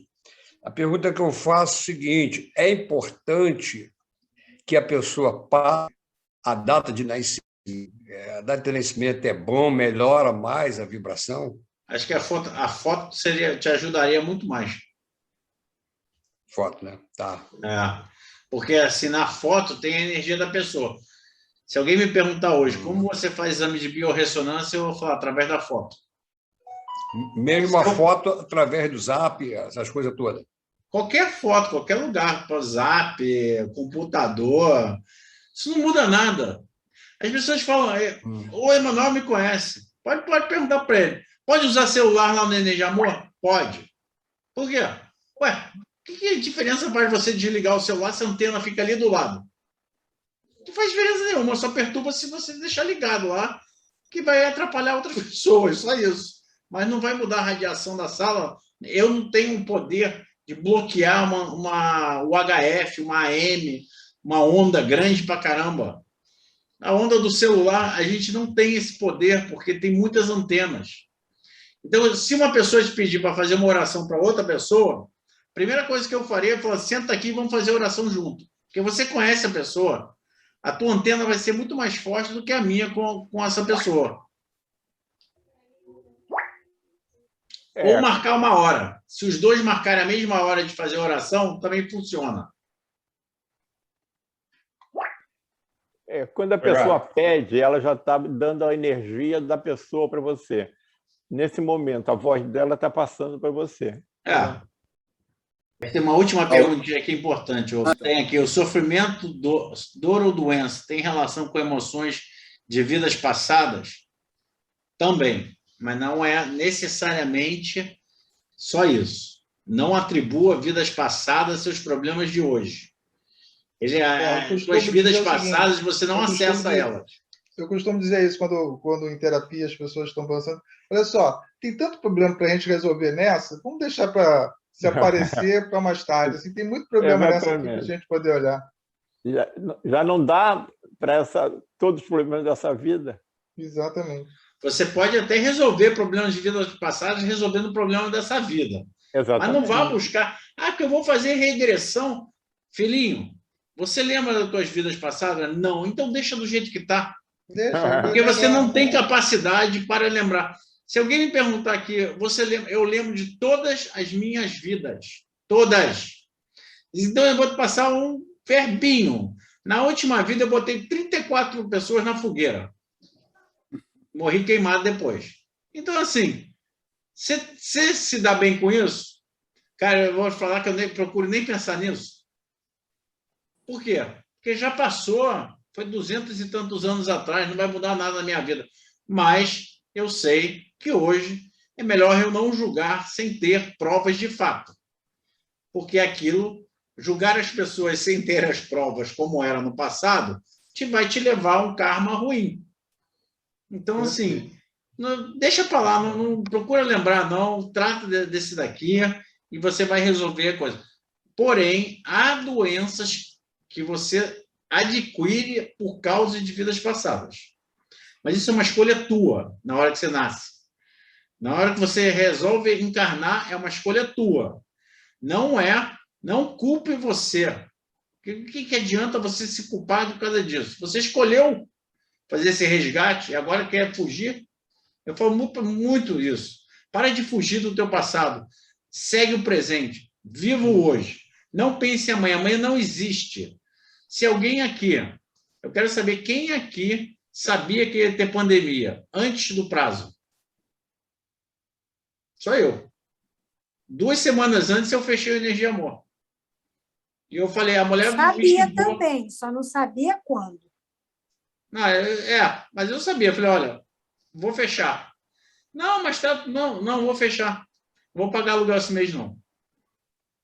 A pergunta que eu faço é o seguinte: é importante que a pessoa passe a data de nascimento? A data de nascimento é bom, melhora mais a vibração? Acho que a foto te ajudaria muito mais. Foto, né? Tá. Porque assim, na foto tem a energia da pessoa. Se alguém me perguntar hoje como você faz exame de biorressonância, eu vou falar através da foto. Mesmo a foto através do Zap, essas coisas todas? Qualquer foto, qualquer lugar, Zap, computador, isso não muda nada. As pessoas falam, o Emanuel me conhece, pode perguntar para ele. Pode usar celular lá no Energia Amor? Pode. Por quê? Ué, que diferença faz você desligar o celular se a antena fica ali do lado? Não faz diferença nenhuma, só perturba se você deixar ligado lá, que vai atrapalhar outras pessoas, só isso. Mas não vai mudar a radiação da sala. Eu não tenho o poder de bloquear uma UHF, uma AM, uma onda grande pra caramba. A onda do celular, a gente não tem esse poder, porque tem muitas antenas. Então, se uma pessoa te pedir para fazer uma oração para outra pessoa, a primeira coisa que eu faria é falar, senta aqui e vamos fazer a oração junto. Porque você conhece a pessoa, a tua antena vai ser muito mais forte do que a minha com essa pessoa. Ou marcar uma hora. Se os dois marcarem a mesma hora de fazer a oração, também funciona. Quando a pessoa pede, ela já está dando a energia da pessoa para você. Nesse momento, a voz dela está passando para você. Tem uma última pergunta que é importante. Tem aqui, o sofrimento, dor ou doença tem relação com emoções de vidas passadas? Também, mas não é necessariamente só isso. Não atribua vidas passadas seus problemas de hoje. As suas vidas passadas, você não acessa elas. Eu costumo dizer isso quando em terapia as pessoas estão pensando, olha só, tem tanto problema para a gente resolver nessa, vamos deixar para se aparecer para mais tarde. Assim, tem muito problema nessa aqui para a gente poder olhar. Já não dá para todos os problemas dessa vida? Exatamente. Você pode até resolver problemas de vidas passadas resolvendo o problema dessa vida. Exatamente. Mas não vá buscar, que eu vou fazer regressão. Filhinho, você lembra das tuas vidas passadas? Não, então deixa do jeito que está. Porque você não tem capacidade para lembrar. Se alguém me perguntar aqui, você lembra? Eu lembro de todas as minhas vidas. Todas. Então, eu vou te passar um verbinho. Na última vida, eu botei 34 pessoas na fogueira. Morri queimado depois. Então, assim, você se dá bem com isso? Cara, eu vou falar que eu nem procuro nem pensar nisso. Por quê? Porque já passou, foi 200 e tantos anos atrás, não vai mudar nada na minha vida. Mas eu sei que hoje é melhor eu não julgar sem ter provas de fato. Porque aquilo, julgar as pessoas sem ter as provas como era no passado, vai te levar a um karma ruim. Então, assim, deixa para lá, não procura lembrar, não, trata desse daqui e você vai resolver a coisa. Porém, há doenças que você adquire por causa de vidas passadas. Mas isso é uma escolha tua, na hora que você nasce. Na hora que você resolve encarnar, é uma escolha tua. Não culpe você. O que adianta você se culpar por causa disso? Você escolheu fazer esse resgate e agora quer fugir? Eu falo muito isso. Para de fugir do teu passado. Segue o presente. Viva o hoje. Não pense em amanhã. Amanhã não existe. Se alguém aqui... Eu quero saber quem aqui sabia que ia ter pandemia antes do prazo. Só eu. 2 semanas antes eu fechei o Energia Amor. E eu falei, a mulher... Sabia também, só não sabia quando. Mas eu sabia. Eu falei, olha, vou fechar. Não, mas não vou fechar. Não vou pagar aluguel esse mês, não.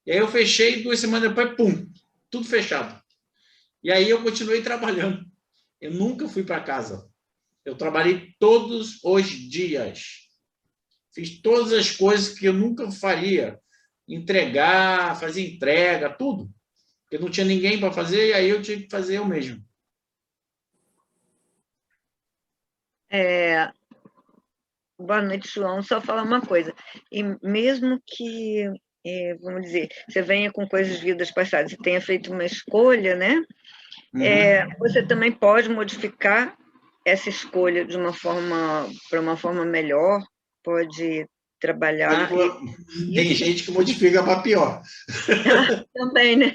E aí eu fechei, 2 semanas depois, pum, tudo fechado. E aí eu continuei trabalhando. Eu nunca fui para casa. Eu trabalhei todos os dias. Fiz todas as coisas que eu nunca faria. Entregar, fazer entrega, tudo. Porque não tinha ninguém para fazer, e aí eu tinha que fazer eu mesmo. Boa noite, João. Só falar uma coisa. E mesmo que, vamos dizer, você venha com coisas de vidas passadas e tenha feito uma escolha, né? Você também pode modificar essa escolha de uma forma para uma forma melhor, pode trabalhar. Tem gente que modifica para pior. Também, né?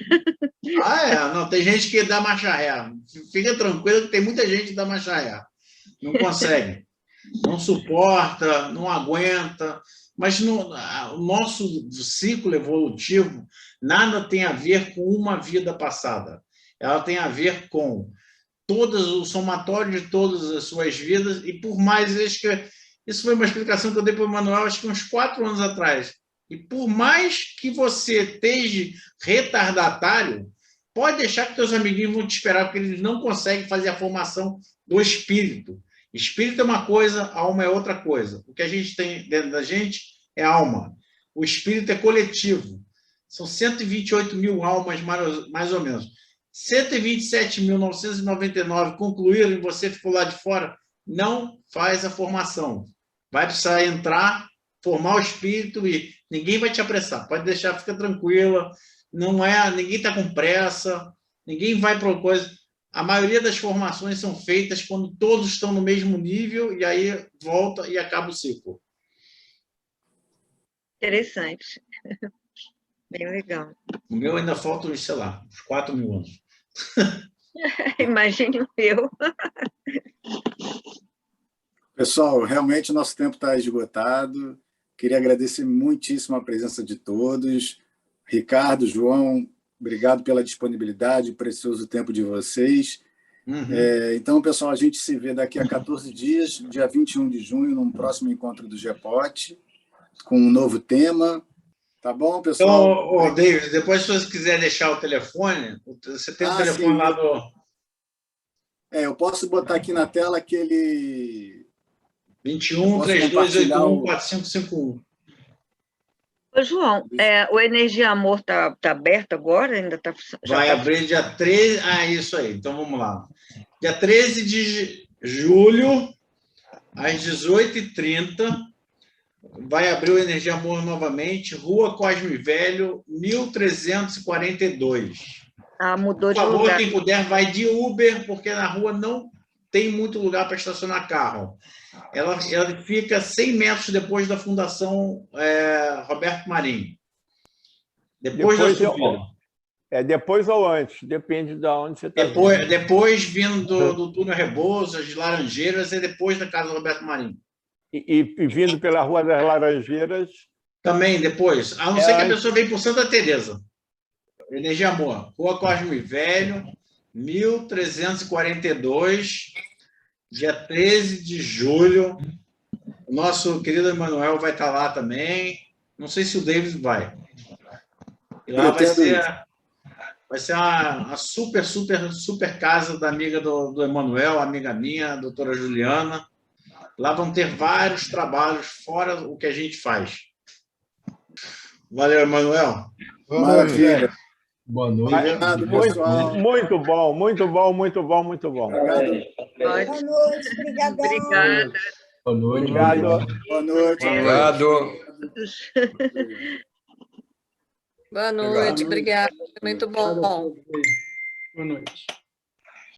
Não, tem gente que dá marcha ré. Fica tranquilo que tem muita gente que dá marcha ré. Não consegue. Não suporta, não aguenta. Mas o nosso ciclo evolutivo nada tem a ver com uma vida passada. Ela tem a ver com o somatório de todas as suas vidas, e por mais, isso foi uma explicação que eu dei para o Manuel, acho que uns 4 anos atrás, e por mais que você esteja retardatário, pode deixar que teus amiguinhos vão te esperar, porque eles não conseguem fazer a formação do espírito. Espírito é uma coisa, alma é outra coisa. O que a gente tem dentro da gente é alma. O espírito é coletivo. São 128 mil almas, mais ou menos. 127.999 concluíram e você ficou lá de fora, não faz a formação. Vai precisar entrar, formar o espírito e ninguém vai te apressar. Pode deixar, fica tranquila. Ninguém está com pressa, ninguém vai para coisa. A maioria das formações são feitas quando todos estão no mesmo nível e aí volta e acaba o ciclo. Interessante. Bem legal. O meu ainda falta, sei lá, uns 4.000 anos. Imagine eu. Pessoal, realmente o nosso tempo está esgotado. Queria agradecer muitíssimo a presença de todos. Ricardo, João, obrigado pela disponibilidade, precioso tempo de vocês. Então, pessoal, a gente se vê daqui a 14 dias, dia 21 de junho, num próximo encontro do GEPOT, com um novo tema. Tá bom, pessoal? Então, David, depois, se você quiser deixar o telefone, você tem o telefone sim. lá do... Eu posso botar aqui na tela aquele... 21-3281-4551. Ô, João, o Energia Amor está aberto agora? Ainda tá, vai abrir dia 13... isso aí. Então, vamos lá. Dia 13 de julho, às 18h30, vai abrir o Energia Amor novamente, Rua Cosme Velho, 1342. Mudou de lugar. Por favor, lugar. quem puder, vai de Uber, porque na rua não tem muito lugar para estacionar carro. Ela fica 100 metros depois da Fundação Roberto Marinho. Depois da subida. Depois ou antes? Depende de onde você está. Depois, vindo do túnel Rebouças, de Laranjeiras, é depois da casa do Roberto Marinho. E vindo pela Rua das Laranjeiras? Também, depois. A não ser que a pessoa venha por Santa Teresa. Energia Amor. Rua Cosme Velho, 1342, dia 13 de julho. O nosso querido Emanuel vai estar lá também. Não sei se o David vai. E lá vai ser uma super casa da amiga do Emanuel, amiga minha, a doutora Juliana. Lá vão ter vários trabalhos fora o que a gente faz. Valeu, Emanuel. Maravilha. Boa noite. Muito bom, muito bom, muito bom, muito bom. Boa noite, obrigadão. Obrigada. Boa noite. Obrigado. Boa noite. Obrigado. Boa noite, obrigada. Muito bom. Boa noite.